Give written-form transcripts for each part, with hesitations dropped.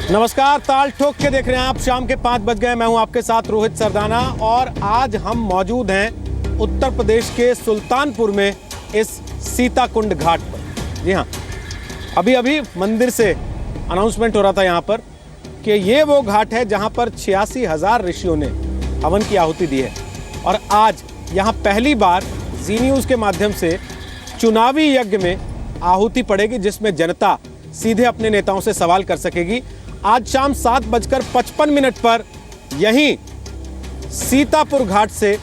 नमस्कार, ताल ठोक के देख रहे हैं आप। शाम के 5 बज गए। मैं हूं आपके साथ रोहित सरदाना और आज हम मौजूद हैं उत्तर प्रदेश के सुल्तानपुर में इस सीताकुंड घाट पर। जी हां, अभी मंदिर से अनाउंसमेंट हो रहा था यहाँ पर कि ये वो घाट है जहाँ पर 86,000 ऋषियों ने हवन की आहुति दी है। और आज यहाँ पहली बार जी न्यूज़ के माध्यम से चुनावी यज्ञ में आहुति पड़ेगी, जिसमें जनता सीधे अपने नेताओं से सवाल कर सकेगी। आज शाम 7:55 पर यहीं सीतापुर घाट से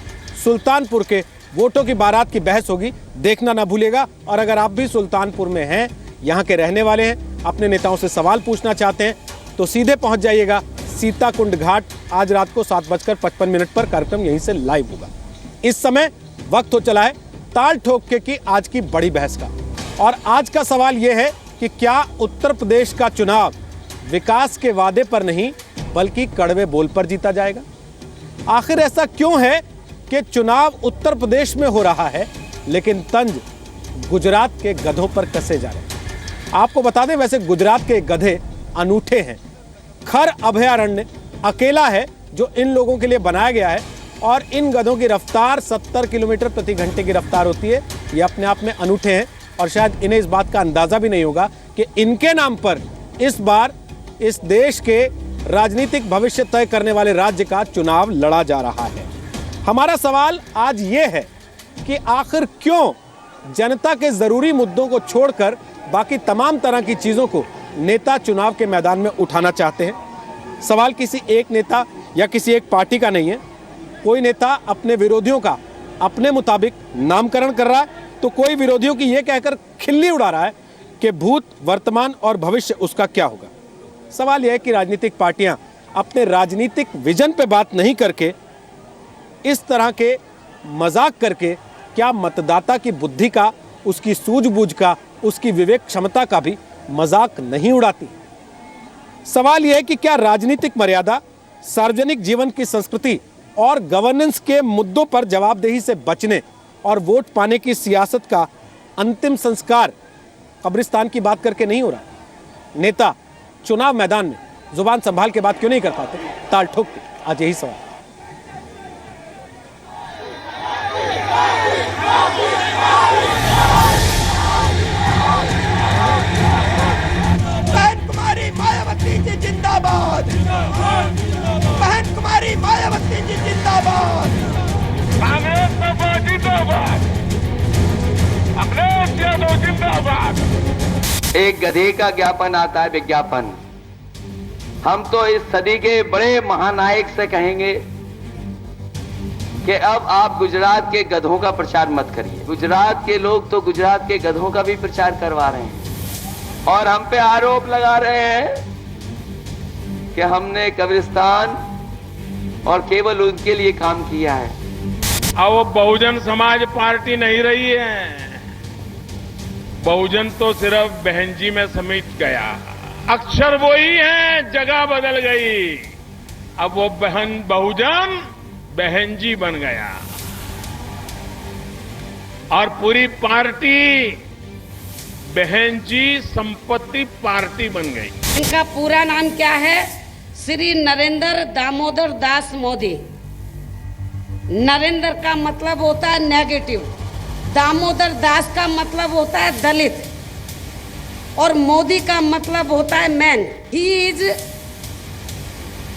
सुल्तानपुर के वोटों की बारात की बहस होगी। देखना ना भूलिएगा। और अगर आप भी सुल्तानपुर में हैं, यहाँ के रहने वाले हैं, अपने नेताओं से सवाल पूछना चाहते हैं, तो सीधे पहुँच जाइएगा सीताकुंड घाट। आज रात को 7:55 पर कार्यक्रम यहीं से लाइव होगा। इस समय वक्त हो चला है ताल ठोक के की आज की बड़ी बहस का। और आज का सवाल यह है कि क्या उत्तर प्रदेश का चुनाव विकास के वादे पर नहीं बल्कि कड़वे बोल पर जीता जाएगा? आखिर ऐसा क्यों है कि चुनाव उत्तर प्रदेश में हो रहा है लेकिन तंज गुजरात के गधों पर कसे जा रहे हैं? आपको बता दें, वैसे गुजरात के गधे अनूठे हैं। खर अभयारण्य अकेला है जो इन लोगों के लिए बनाया गया है और इन गधों की रफ्तार 70 किलोमीटर प्रति घंटे की रफ्तार होती है। ये अपने आप में अनूठे हैं और शायद इन्हें इस बात का अंदाजा भी नहीं होगा कि इनके नाम पर इस बार इस देश के राजनीतिक भविष्य तय करने वाले राज्य का चुनाव लड़ा जा रहा है। हमारा सवाल आज ये है कि आखिर क्यों जनता के जरूरी मुद्दों को छोड़कर बाकी तमाम तरह की चीजों को नेता चुनाव के मैदान में उठाना चाहते हैं। सवाल किसी एक नेता या किसी एक पार्टी का नहीं है। कोई नेता अपने विरोधियों का अपने मुताबिक नामकरण कर रहा है, तो कोई विरोधियों की यह कहकर खिल्ली उड़ा रहा है कि भूत, वर्तमान और भविष्य उसका क्या होगा। सवाल यह है कि राजनीतिक पार्टियां अपने राजनीतिक विजन पे बात नहीं करके इस तरह के मजाक करके क्या मतदाता की बुद्धि का, उसकी सूझबूझ का, उसकी विवेक क्षमता का भी मजाक नहीं उड़ाती? सवाल यह है कि क्या राजनीतिक मर्यादा, सार्वजनिक जीवन की संस्कृति और गवर्नेंस के मुद्दों पर जवाबदेही से बचने और वोट पाने की सियासत का अंतिम संस्कार कब्रिस्तान की बात करके नहीं हो रहा? नेता चुनाव मैदान में जुबान संभाल के बात क्यों नहीं कर पाते? ताल ठोक के आज यही सवाल। बहन कुमारी मायावती जी जिंदाबाद, बहन कुमारी मायावती जी जिंदाबाद, कांग्रेस सपा जिंदाबाद, अखिलेश यादव जिंदाबाद। एक गधे का ज्ञापन आता है, विज्ञापन। हम तो इस सदी के बड़े महानायक से कहेंगे कि अब आप गुजरात के गधों का प्रचार मत करिए। गुजरात के लोग तो गुजरात के गधों का भी प्रचार करवा रहे हैं और हम पे आरोप लगा रहे हैं कि हमने कब्रिस्तान और केवल उनके लिए काम किया है। अब वो बहुजन समाज पार्टी नहीं रही है। बहुजन तो सिर्फ बहन जी में समेट गया। अक्षर वही है, जगह बदल गई। अब वो बहुजन बहन जी बन गया और पूरी पार्टी बहन जी संपत्ति पार्टी बन गई। इनका पूरा नाम क्या है? श्री नरेंद्र दामोदर दास मोदी। नरेंद्र का मतलब होता है नेगेटिव, दामोदर दास का मतलब होता है दलित और मोदी का मतलब होता है man. He is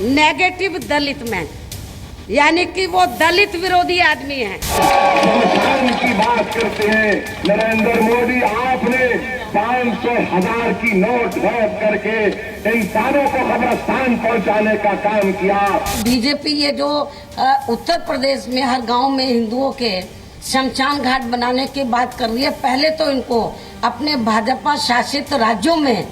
negative Dalit man, यानी कि वो दलित विरोधी आदमी है। की बात करते हैं नरेंद्र मोदी, आपने 500,000 की नोट रद्द करके इंसानों को कब्रिस्तान पहुंचाने का काम किया। बीजेपी ये जो उत्तर प्रदेश में हर गांव में हिंदुओं के शमशान घाट बनाने की बात कर रही है। पहले तो इनको अपने भाजपा शासित राज्यों में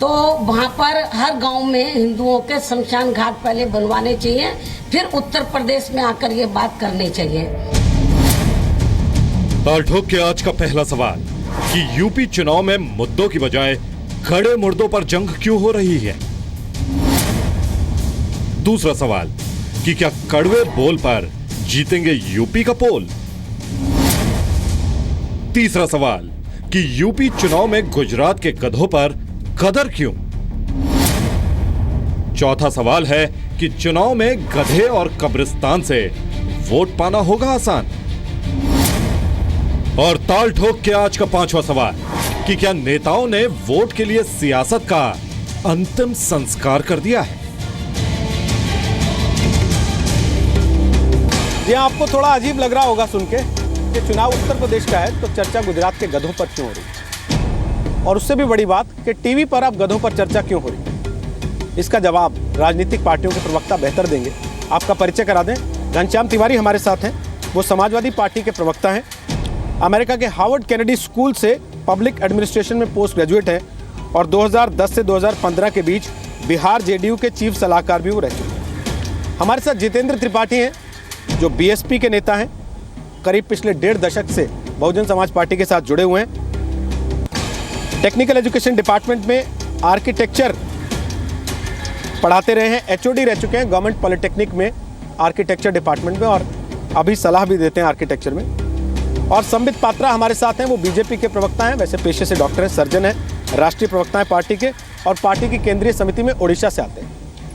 तो वहाँ पर हर गांव में हिंदुओं के शमशान घाट पहले बनवाने चाहिए, फिर उत्तर प्रदेश में आकर ये बात करनी चाहिए। ताल ठोक के आज का पहला सवाल कि यूपी चुनाव में मुद्दों की बजाय खड़े मुर्दों पर जंग क्यों हो रही है? दूसरा सवाल कि क्या कड़वे बोल पर जीतेंगे यूपी का पोल? तीसरा सवाल कि यूपी चुनाव में गुजरात के गधों पर कदर क्यों? चौथा सवाल है कि चुनाव में गधे और कब्रिस्तान से वोट पाना होगा आसान। और ताल ठोक के आज का पांचवा सवाल कि क्या नेताओं ने वोट के लिए सियासत का अंतिम संस्कार कर दिया है। ये आपको थोड़ा अजीब लग रहा होगा सुन के कि चुनाव उत्तर प्रदेश का है तो चर्चा गुजरात के गधों पर क्यों हो रही है, और उससे भी बड़ी बात कि टीवी पर अब गधों पर चर्चा क्यों हो रही है। इसका जवाब राजनीतिक पार्टियों के प्रवक्ता बेहतर देंगे। आपका परिचय करा दें। घनश्याम तिवारी हमारे साथ हैं। वो समाजवादी पार्टी के प्रवक्ता हैं। अमेरिका के हार्वर्ड कैनेडी स्कूल से पब्लिक एडमिनिस्ट्रेशन में पोस्ट ग्रेजुएट है और 2010 से 2015 के बीच बिहार जेडीयू के चीफ सलाहकार भी वो रह चुके हैं। हमारे साथ जितेंद्र त्रिपाठी हैं जो बीएसपी के नेता हैं, करीब पिछले 1.5 दशक से बहुजन समाज पार्टी के साथ जुड़े हुए हैं। टेक्निकल एजुकेशन डिपार्टमेंट में आर्किटेक्चर पढ़ाते रहे हैं, एचओडी रह चुके हैं गवर्नमेंट पॉलिटेक्निक में आर्किटेक्चर डिपार्टमेंट में, और अभी सलाह भी देते हैं आर्किटेक्चर में। और संबित पात्रा हमारे साथ हैं। वो बीजेपी के प्रवक्ता हैं, वैसे पेशे से डॉक्टर हैं, सर्जन हैं, राष्ट्रीय प्रवक्ता हैं पार्टी के, और पार्टी की केंद्रीय समिति में ओडिशा से आते हैं।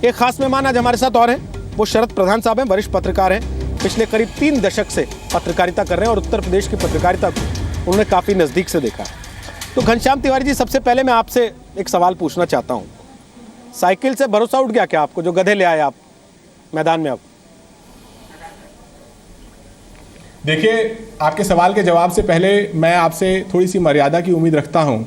एक खास मेहमान आज हमारे साथ और हैं। वो शरद प्रधान साहब हैं, वरिष्ठ पत्रकार हैं, पिछले करीब 3 दशक से पत्रकारिता कर रहे हैं और उत्तर प्रदेश की पत्रकारिता को उन्होंने काफ़ी नज़दीक से देखा है। तो घनश्याम तिवारी जी, सबसे पहले मैं आपसे एक सवाल पूछना चाहता हूँ। साइकिल से भरोसा उठ गया क्या आपको, जो गधे ले आए आप मैदान में? अब देखिए, आपके सवाल के जवाब से पहले मैं आपसे थोड़ी सी मर्यादा की उम्मीद रखता हूं।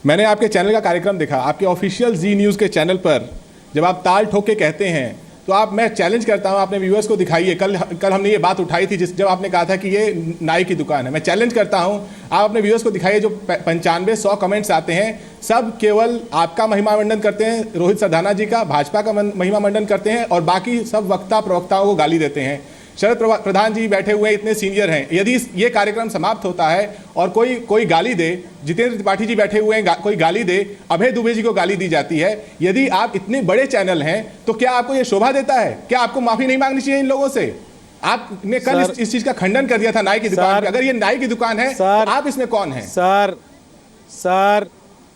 मैंने आपके चैनल का कार्यक्रम देखा, आपके ऑफिशियल जी न्यूज़ के चैनल पर जब आप ताल ठोक के कहते हैं तो मैं चैलेंज करता हूं, आपने व्यूअर्स को दिखाइए। कल हमने ये बात उठाई थी जब आपने कहा था कि ये नाई की दुकान है। मैं चैलेंज करता हूं, आप अपने व्यूअर्स को दिखाइए जो 95-100 कमेंट्स आते हैं, सब केवल आपका महिमा मंडन करते हैं, रोहित सरदाना जी का, भाजपा का महिमा मंडन करते हैं, और बाकी सब वक्ता प्रवक्ताओं को गाली देते हैं। शरद प्रधान जी बैठे हुए इतने सीनियर हैं, यदि ये कार्यक्रम समाप्त होता है और कोई गाली दे, जितेंद्र त्रिपाठी जी बैठे हुए हैं, कोई गाली दे, अभय दुबे जी को गाली दी जाती है, यदि आप इतने बड़े चैनल हैं तो क्या आपको ये शोभा देता है? क्या आपको माफी नहीं मांगनी चाहिए इन लोगों से? आपने कल इस चीज का खंडन कर दिया था नाई की दुकान पे। अगर ये नाई की दुकान है तो आप इसमें कौन है? सर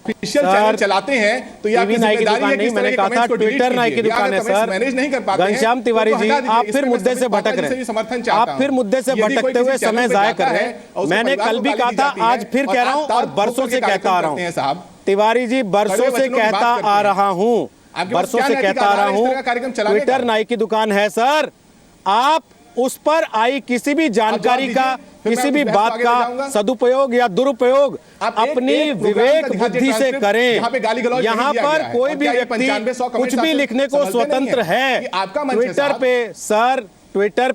ऑफिशियल चैनल चलाते हैं तो ये आपकी जिम्मेदारी है कि इस तरह के कमेंट्स को डिलीट ट्विटर नाई की दुकान है सर, मैनेज नहीं कर पाते हैं। घनश्याम तिवारी जी, आप फिर मुद्दे से भटक रहे हैं। आप फिर मुद्दे से भटकते हुए समय जाया कर रहे हैं। मैंने कल भी कहा था, आज फिर कह रहा हूं और बरसों से कहता आ रहा हूं। तिवारी जी, बरसों से कहता आ रहा हूं, बरसों से कहता आ रहा हूं, ट्विटर नाई की दुकान है सर। आप उस पर आई किसी भी जानकारी का, किसी भी बात का सदुपयोग या दुरुपयोग अपनी विवेक बुद्धि से करें। यहाँ पर कोई भी व्यक्ति कुछ भी लिखने को स्वतंत्र है। ट्विटर पे सर, ट्विटर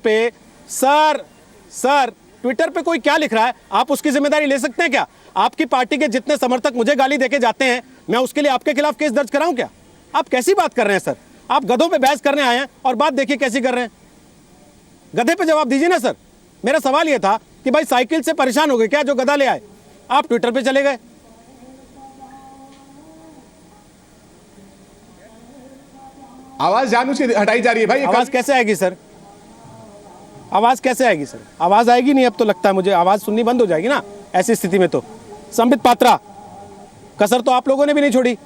पे कोई क्या लिख रहा है, आप उसकी जिम्मेदारी ले सकते हैं क्या? आपकी पार्टी के जितने समर्थक मुझे गाली देके जाते हैं, मैं उसके लिए आपके खिलाफ केस दर्ज कराऊं क्या? आप कैसी बात कर रहे हैं सर? आप गधों पे बहस करने आए हैं और बात देखिए कैसी कर रहे हैं। गधे पे जवाब दीजिए ना सर। मेरा सवाल यह था कि भाई साइकिल से परेशान हो गए क्या जो गधा ले आए? आप ट्विटर पे चले गए। आवाज जानबूझ के हटाई जा रही है भाई। आवाज कैसे आएगी सर? आवाज कैसे आएगी सर? आवाज आएगी नहीं, अब तो लगता है मुझे आवाज सुननी बंद हो जाएगी ना ऐसी स्थिति में। तो संबित पात्रा, कसर तो आप लोगों ने भी नहीं छोड़ी।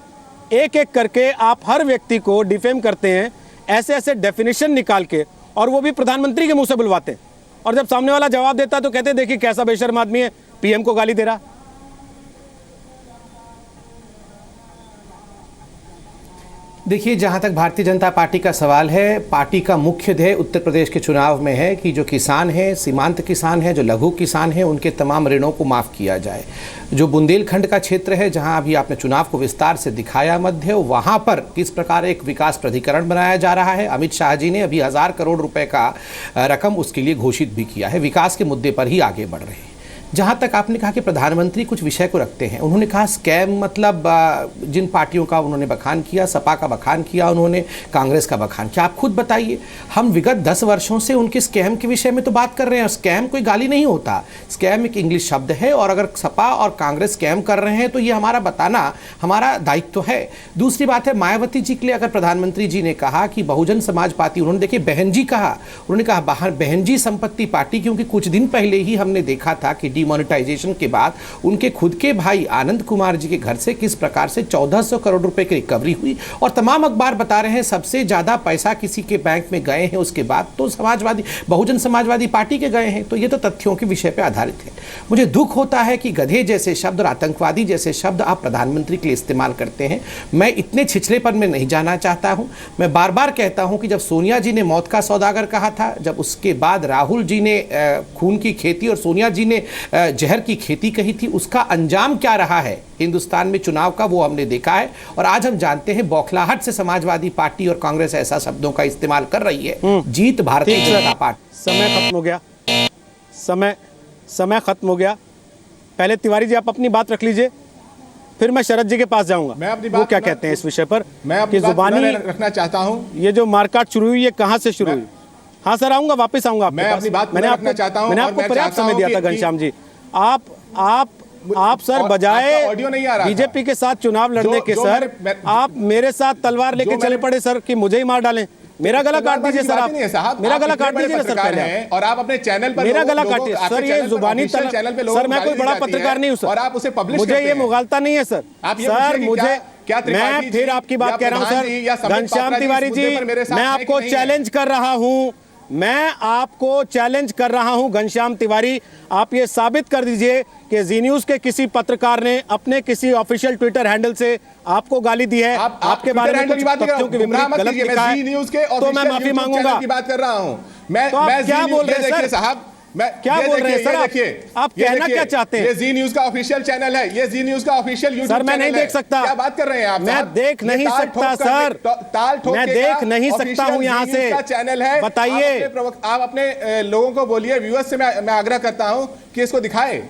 एक एक करके आप हर व्यक्ति को डिफेम करते हैं, ऐसे ऐसे डेफिनेशन निकाल के, और वो भी प्रधानमंत्री के मुंह से बुलवाते हैं। और जब सामने वाला जवाब देता है तो कहते हैं देखिए कैसा बेशर्म आदमी है, पीएम को गाली दे रहा। देखिए, जहाँ तक भारतीय जनता पार्टी का सवाल है, पार्टी का मुख्य ध्येय उत्तर प्रदेश के चुनाव में है कि जो किसान हैं, सीमांत किसान हैं, जो लघु किसान हैं, उनके तमाम ऋणों को माफ़ किया जाए। जो बुंदेलखंड का क्षेत्र है, जहाँ अभी आपने चुनाव को विस्तार से दिखाया मध्य, वहाँ पर किस प्रकार एक विकास प्राधिकरण बनाया जा रहा है। अमित शाह जी ने अभी 1000 करोड़ रुपए का रकम उसके लिए घोषित भी किया है। विकास के मुद्दे पर ही आगे बढ़ रहे हैं। जहाँ तक आपने कहा कि प्रधानमंत्री कुछ विषय को रखते हैं, उन्होंने कहा स्कैम, मतलब जिन पार्टियों का उन्होंने बखान किया, सपा का बखान किया उन्होंने, कांग्रेस का बखान किया। आप खुद बताइए, हम विगत 10 वर्षों से उनके स्कैम के विषय में तो बात कर रहे हैं। स्कैम कोई गाली नहीं होता, स्कैम एक इंग्लिश शब्द है, और अगर सपा और कांग्रेस स्कैम कर रहे हैं तो ये हमारा बताना हमारा दायित्व है। दूसरी बात है, मायावती जी के लिए अगर प्रधानमंत्री जी ने कहा कि बहुजन समाज पार्टी, उन्होंने देखिए बहन जी कहा, उन्होंने कहा बहन जी संपत्ति पार्टी, क्योंकि कुछ दिन पहले ही हमने देखा था कि डिमोनेटाइजेशन के बाद उनके खुद के भाई आनंद कुमार जी के घर से किस प्रकार से 1400 करोड़ रुपए की रिकवरी हुई, और तमाम अखबार बता रहे हैं सबसे ज्यादा पैसा किसी के बैंक में गए हैं उसके बाद तो बहुजन समाजवादी पार्टी के गए हैं। तो ये तो तथ्यों के विषय पर आधारित है। मुझे दुख होता है कि गधे जैसे शब्द और आतंकवादी जैसे शब्द आप प्रधानमंत्री के लिए इस्तेमाल करते हैं। मैं इतने छिछलेपन में नहीं जाना चाहता हूं। मैं बार बार कहता हूं कि जब सोनिया जी ने मौत का सौदागर कहा था, जब उसके बाद राहुल जी ने खून की खेती और सोनिया जी ने जहर की खेती कही थी, उसका अंजाम क्या रहा है हिंदुस्तान में चुनाव का, वो हमने देखा है। और आज हम जानते हैं बौखलाहट से समाजवादी पार्टी और कांग्रेस ऐसा शब्दों का इस्तेमाल कर रही है। जीत भारतीय जनता पार्टी। समय खत्म हो गया, समय खत्म हो गया। पहले तिवारी जी आप अपनी बात रख लीजिए, फिर मैं शरद जी के पास जाऊंगा। मैं अपनी वो बात क्या कहते हैं इस विषय पर मैं अपनी कि बात जुबानी रखना चाहता हूं। ये जो मारकाट शुरू हुई, ये कहां से शुरू हुई? हाँ सर, आऊंगा, वापस आऊंगा आपके मैं पास। अपनी बात मैंने रखना चाहता हूं। मैंने आपको पर्याप्त समय दिया था घनश्याम जी। आप सर बजाय ऑडियो नहीं आ रहा, बीजेपी के साथ चुनाव लड़ने के सर आप मेरे साथ तलवार लेके चले पड़े सर कि मुझे ही मार डालें। मेरा गला काट दीजिए सर, आप मेरा गला काट दीजिए ना सर पहले, और आप अपने चैनल पर मेरा गला काटिए सर। ये जुबानी चैनल पे सर, मैं कोई बड़ा पत्रकार नहीं हूं सर, और आप उसे पब्लिश मुझे ये मुगालता नहीं है सर। सर मुझे मैं फिर आपकी बात कह रहा हूं सर, घनश्याम तिवारी जी, मैं आपको चैलेंज कर रहा हूं, मैं आपको चैलेंज कर रहा हूं घनश्याम तिवारी, आप ये साबित कर दीजिए कि जी न्यूज के किसी पत्रकार ने अपने किसी ऑफिशियल ट्विटर हैंडल से आपको गाली दी है, आपके बारे में कुछ तथ्यों के विपरीत गलत लिखा है, तो मैं माफी मांगूंगा। की बात कर रहा हूं मैं। तो आप क्या बोल रहे हैं साहब? क्या बोल रहे हैं सर? आप कहना क्या चाहते हैं? ये जी न्यूज का ऑफिशियल चैनल है, ये जी न्यूज का ऑफिशियल यूट्यूब सर मैं नहीं देख सकता। क्या बात कर रहे हैं आप? मैं देख नहीं सकता सर, मैं देख नहीं सकता हूं यहां से। चैनल है, बताइए। आप अपने लोगों को बोलिए, व्यूअर्स से मैं आग्रह करता हूं कि इसको दिखाएं।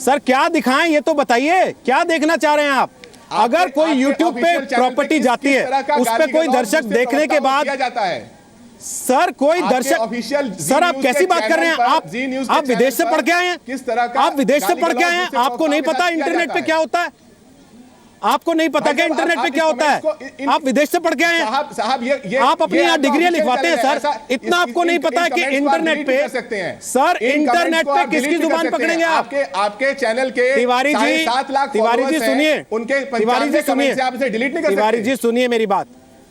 सर क्या दिखाएं ये तो बताइए, क्या देखना चाह रहे हैं आप? अगर कोई YouTube पे प्रॉपर्टी जाती है, उस पे कोई दर्शक देखने के बाद जाता है सर, कोई दर्शक, सर आप कैसी बात कर रहे हैं? आप विदेश से पढ़ के आए हैं? किस तरह का आप विदेश से पढ़ के आए हैं? आपको नहीं पता इंटरनेट पे क्या होता है? आपको नहीं पता क्या इंटरनेट पे क्या होता है? आप विदेश से पढ़ के आए हैं साहब, ये आप अपनी यहाँ डिग्रियां लिखवाते हैं सर, इतना आपको नहीं पता है कि इंटरनेट पे सर, इंटरनेट पे किसकी जुबान पकड़ेंगे आप? आपके चैनल के तिवारी जी, 7 लाख तिवारी जी सुनिए, उनके तिवारी जी सुनिए, आप इसे डिलीट नहीं कर सकते। तिवारी जी सुनिए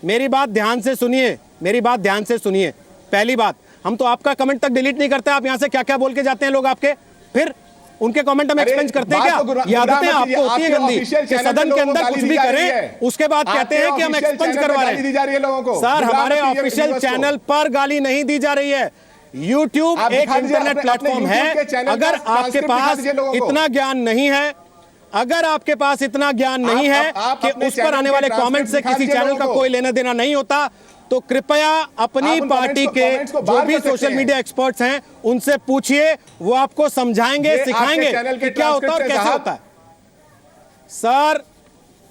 मेरी बात ध्यान से सुनिए, मेरी बात ध्यान से सुनिए। पहली बात, हम तो आपका कमेंट तक डिलीट नहीं करते। आप यहाँ से क्या क्या बोल के जाते हैं लोग आपके, फिर उनके कमेंट हम एक्सपेंस करते हैं क्या? ये आदतें आपको होती है गंदी कि सदन के अंदर कुछ भी करें, उसके बाद कहते हैं कि हम एक्सपेंस करवा रहे हैं। सर हमारे ऑफिशियल चैनल पर गाली नहीं दी जा रही है। यूट्यूब एक इंटरनेट प्लेटफॉर्म है। अगर आपके पास इतना ज्ञान नहीं है, अगर आपके पास इतना ज्ञान नहीं है कि उस पर आने वाले कमेंट से किसी चैनल का कोई लेना देना नहीं होता, तो कृपया अपनी पार्टी के जो भी सोशल मीडिया एक्सपर्ट्स हैं उनसे पूछिए, वो आपको समझाएंगे, सिखाएंगे कि क्या होता है और कैसे होता है।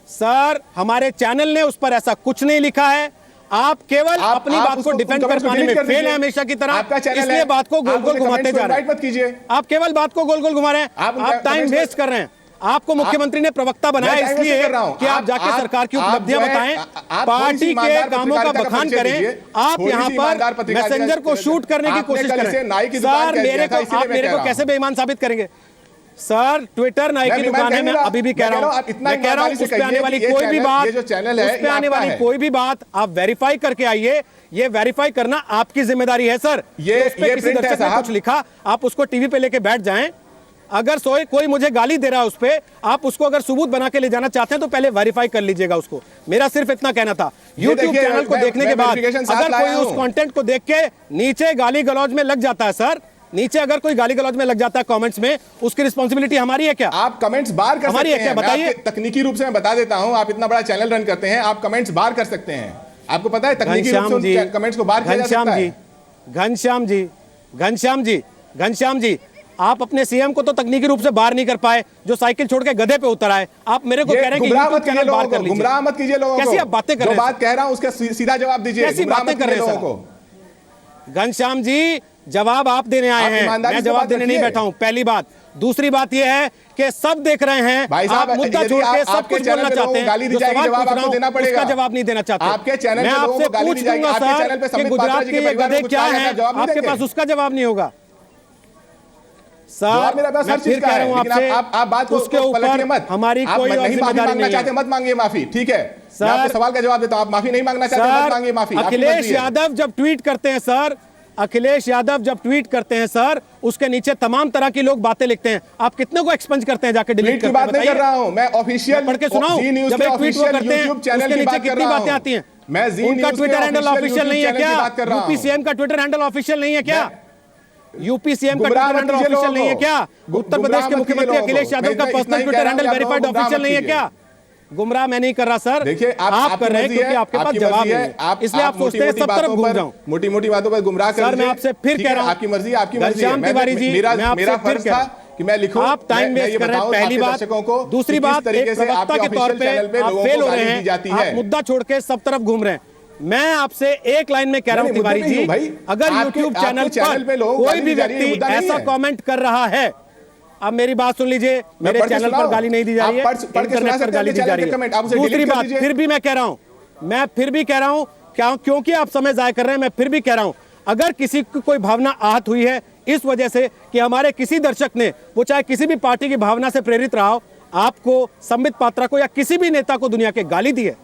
सर हमारे चैनल ने उस पर ऐसा कुछ नहीं लिखा है। आप केवल अपनी बात को डिफेंड कर पाने में फेल है हमेशा की तरह, इसलिए बात को गोल गोल घुमाते जा रहे हैं। आप केवल बात को गोल गोल घुमा रहे हैं, आप टाइम वेस्ट कर रहे हैं। आपको मुख्यमंत्री ने प्रवक्ता बनाया इसलिए कि आप जाके सरकार की उपलब्धियां बताएं, पार्टी के कामों का बखान करें। आप यहां पर मैसेंजर को शूट करने की कोशिश करें। सर आप मेरे को कैसे बेईमान साबित करेंगे? सर ट्विटर नाई की दुकान है, मैं अभी भी कह रहा हूं, मैं कह रहा हूं उस पे आने वाली कोई भी बात, उस पे आने वाली कोई भी बात आप वेरीफाई करके आइए। ये वेरीफाई करना आपकी जिम्मेदारी है सर। ये उस पे किसी दर्शक ने कुछ लिखा, आप उसको टीवी पे लेके बैठ जाएं। अगर कोई मुझे गाली दे रहा है उस पे, आप उसको अगर सबूत बना के ले जाना चाहते हैं तो पहले वेरीफाई कर लीजिएगा उसको। मेरा सिर्फ इतना कहना था। YouTube चैनल को देखने के बाद अगर कोई उस कंटेंट को देख के नीचे गाली गलौज में लग जाता है सर, नीचे अगर कोई गाली गलौज में लग जाता है कमेंट्स में, उसकी रिस्पांसिबिलिटी हमारी है क्या? आप कमेंट्स बार कर हमारी सकते है क्या? बताइए। तकनीकी रूप से मैं बता देता हूं, आप इतना बड़ा चैनल रन करते हैं, आप कमेंट्स बार कर सकते हैं। आपको पता है तकनीकी रूप से कमेंट्स को बार किया जा सकता है। घनश्याम जी, आप अपने सीएम को तो तकनीकी रूप से बाहर नहीं कर पाए, जो साइकिल छोड़ के गधे पे उतर आए। आप मेरे को कह रहे हैं कि यूट्यूब चैनल बाहर कर लीजिए। गुमराह मत कीजिए लोगों को। कैसी आप बातें कर रहे हैं? जो बात कह रहा हूं उसका सीधा जवाब दीजिए। कैसी बातें कर रहे हैं लोगों को? घनश्याम जी जवाब आप देने आए हैं, मैं जवाब देने नहीं बैठा हूं, पहली बात। दूसरी बात यह है कि सब देख रहे हैं, आप मुद्दा छोड़ के सब कुछ बोलना चाहते हैं, जो सवाल पूछ रहा हूं उसका जवाब नहीं देना चाहते। मैं आपसे पूछ लूंगा सर कि गुजरात के ये गधे क्या हैं, आपके पास उसका जवाब नहीं होगा। सर मेरा बस मैं हर चीज फिर का कह रहा है, हूं लेकिन आपसे, आप बात को उसके पलटिए ऊपर मत। हमारी आप कोई और नहीं माफी जिम्मेदारी मांगना नहीं चाहते है। मत मांगिए माफी, ठीक है। सर, मैं आपके सवाल का जवाब देता हूं, आप माफी नहीं मांगना चाहते मत मांगिए माफी। आपकी अखिलेश मर्जी है। यादव जब ट्वीट करते हैं सर, अखिलेश यादव जब ट्वीट करते हैं सर, उसके नीचे तमाम तरह की लोग बातें लिखते हैं। आप कितने को एक्सपंज करते हैं जाके डिलीट ट्वीट की करते हैं? बात नहीं कर रहा हूं मैं, ऑफिशियल पढ़ के सुनाओ, जी न्यूज़ जब के एक ट्वीट वो ऑफिशियल करते हैं यूट्यूब चैनल उसके की नीचे बात कर कितनी रहा बातें हूं। आती हैं? मैं जी उनका न्यूज़ के ट्विटर हैंडल ऑफिशियल नहीं है यूट्यूब चैनल की क्या? बात कर रहा हूं। यूपीसीएम का ट्विटर हैंडल ऑफिशियल नहीं है क्या? यूपीसीएम का गुमराह ट्विटर हैंडल मत कीजिए ऑफिशियल नहीं है लोगों क्या? को। उत्तर प्रदेश के गुमराह मत कीजिए मुख्यमंत्री लोगों को। अखिलेश यादव मैं का इतना पर्सनल ही कह ट्विटर रहा हूं हैंडल कि आप वेरीफाइड लोग गुमराह ऑफिशियल मत नहीं है कीजिए। क्या? गुमराह मैं नहीं कर रहा सर, देखिए आप कर रहे हैं क्योंकि आपके पास जवाब नहीं है, इसलिए आप सोचते हैं सब तरफ घूम जाऊं। मोटी मोटी बातों पर गुमराह कर सर मैं आपसे फिर कह रहा हूं, आपकी मर्जी आपकी मर्जी है। घनश्याम तिवारी जी, मेरा मैं आपसे मेरा फिर फर्ज कह रहा था हूं कि मैं लिखूं, आप टाइम मैं वेस्ट ये कर रहे हैं, बताऊं पहली आपके बात। दर्शकों को दूसरी कि किस बात, तरीके एक से प्रवक्ता आपके के तौर ऑफिशियल चैनल पे पे आप लोगों फेल को हो रहे गाली दी जाती हैं, है। आप मुद्दा छोड़ के सब तरफ घूम रहे हैं। मैं आपसे एक लाइन में कह रहा हूं नहीं, तिवारी मुद्दे नहीं जी, हूं भाई। अगर आपके- यूट्यूब आपके चैनल पे पर लोगों को कोई गाली भी दी जा रही है, व्यक्ति मुद्दा नहीं ऐसा है। कमेंट कर रहा है, अब मेरी बात सुन लीजिए, मेरे पढ़ के चैनल पर सुनाओ। गाली नहीं दी जा रही है, आप पढ़ के सुना इंटरनेट पर सकते हैं गाली अपने दी जा चैनल रही के कमेंट, आप है। उसे दूसरी delete कर बात दीजिए। फिर भी मैं कह रहा हूं, मैं फिर भी कह रहा हूं क्योंकि आप समय जाया कर रहे हैं, मैं फिर भी कह रहा हूं, अगर किसी को कोई भावना आहत हुई है इस वजह से कि हमारे किसी दर्शक ने, वो चाहे किसी भी पार्टी की भावना से प्रेरित रहा हो, आपको, संबित पात्रा को या किसी भी नेता को दुनिया के गाली दी है,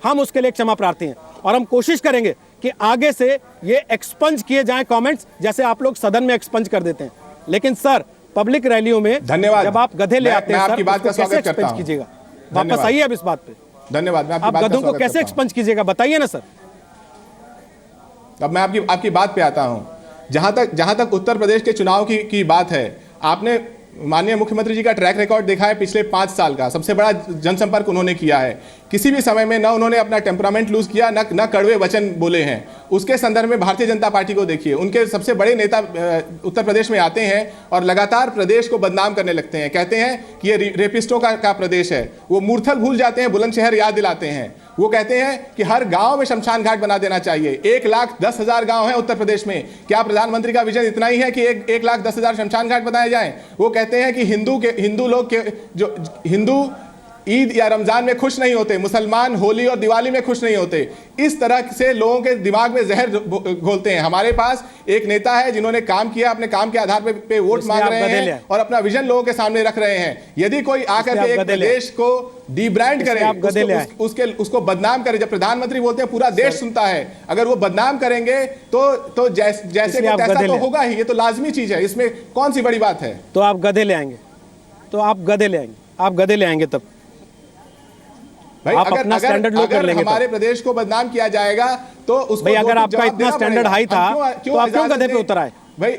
हम उसके लिए क्षमा प्रार्थी हैं और हम कोशिश करेंगे कि आगे से ये एक्सपंज किए जाएं कमेंट्स, जैसे आप लोग सदन में एक्सपंज कर देते हैं। लेकिन सर पब्लिक रैलियों में धन्यवाद। जब आप गधे ले आते हैं आपकी सर, बात का उसको कैसे स्वागत करता एक्सपंज हूं। कीजिएगा? धन्यवाद। वापस आइए अब इस बात पे, धन्यवाद। मैं आपकी आप बात का गधों को स्वागत कैसे करता हूं। एक्सपंज कीजिएगा बताइए ना सर। अब मैं आपकी बात पे आता हूं। जहां तक उत्तर प्रदेश के चुनाव की बात है, आपने माननीय मुख्यमंत्री जी का ट्रैक रिकॉर्ड देखा है पिछले 5 साल का, सबसे बड़ा जनसंपर्क उन्होंने किया है। किसी भी समय में न उन्होंने अपना टेम्परामेंट लूज किया, न कड़वे वचन बोले हैं। उसके संदर्भ में भारतीय जनता पार्टी को देखिए, उनके सबसे बड़े नेता उत्तर प्रदेश में आते हैं और लगातार प्रदेश को बदनाम करने लगते हैं, कहते हैं कि ये रेपिस्टों का प्रदेश है। वो मूर्थल भूल जाते हैं, बुलंदशहर याद दिलाते हैं। वो कहते हैं कि हर गांव में शमशान घाट बना देना चाहिए। 1,10,000 गांव हैं उत्तर प्रदेश में, क्या प्रधानमंत्री का विजन इतना ही है कि 1,10,000 शमशान घाट बनाए जाएं? वो कहते हैं कि हिंदू लोग के जो हिंदू ईद या रमजान में खुश नहीं होते, मुसलमान होली और दिवाली में खुश नहीं होते। इस तरह से लोगों के दिमाग में जहर घोलते हैं। हमारे पास एक नेता है जिन्होंने काम किया, अपने काम के आधार पे वोट मांग रहे हैं और अपना विजन लोगों के सामने रख रहे हैं। यदि कोई आकर के एक प्रदेश को डीब्रांड करे, उसको बदनाम करे, जब प्रधानमंत्री बोलते हैं पूरा देश सुनता है, अगर वो बदनाम करेंगे तो जैसे को तैसा तो होगा ही, ये तो लाजमी चीज है, इसमें कौन सी बड़ी बात है? तो आप गधे ले आएंगे, तो आप गधे ले आएंगे, आप गधे ले आएंगे तब भाई, आप अपना स्टैंडर्ड लो कर लेंगे। हमारे प्रदेश को बदनाम किया जाएगा तो उसको भाई अगर आपका इतना स्टैंडर्ड हाई था तो आप क्यों गधे पे उतर आए? भाई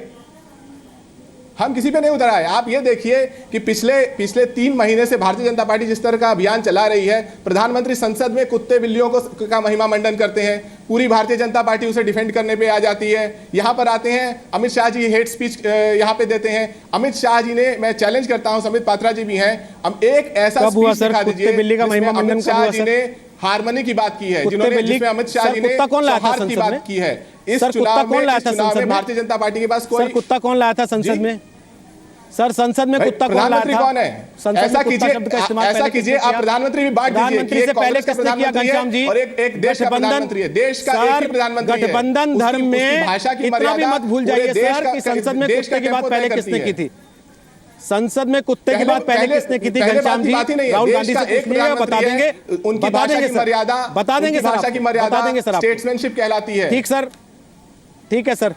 हम किसी पे नहीं उतर आए। आप ये देखिए कि पिछले 3 महीने से भारतीय जनता पार्टी जिस तरह का अभियान चला रही है, प्रधानमंत्री संसद में कुत्ते बिल्लियों का महिमा मंडन करते हैं, पूरी भारतीय जनता पार्टी उसे डिफेंड करने पे आ जाती है। यहां पर आते हैं अमित शाह जी, हेट स्पीच यहां पे देते हैं। अमित शाह जी ने, मैं चैलेंज करता हूं, संबित पात्रा जी भी हैं, हम एक ऐसा स्पीच दिखा दीजिए जिसमें अमित शाह जी ने हारमोनी की बात की है, जिसमें अमित शाह जी ने सौहार्द की बात की है। इस चुनाव में भारतीय जनता पार्टी के पास कोई कुत्ता कौन लाया था संसद में? सर संसद में कुत्ता कौन लाया था? कौन है? ऐसा कीजिए, आप प्रधानमंत्री भी बांट दीजिए। प्रधानमंत्री से पहले किसने किया घनश्याम जी? और एक देश का प्रधानमंत्री है, देश का एक ही प्रधानमंत्री है। गठबंधन धर्म में भाषा की इतना भी मत भूल जाइए सर कि संसद में कुत्ते की बात पहले किसने की थी? संसद में कुत्ते की बात पहले किसने की थी घनश्याम जी? राहुल गांधी से पूछिए, बता देंगे, उनकी भाषा की मर्यादा, बता देंगे सर, भाषा की मर्यादा बता देंगे सर, स्टेट्समैनशिप कहलाती है। ठीक सर, ठीक है सर,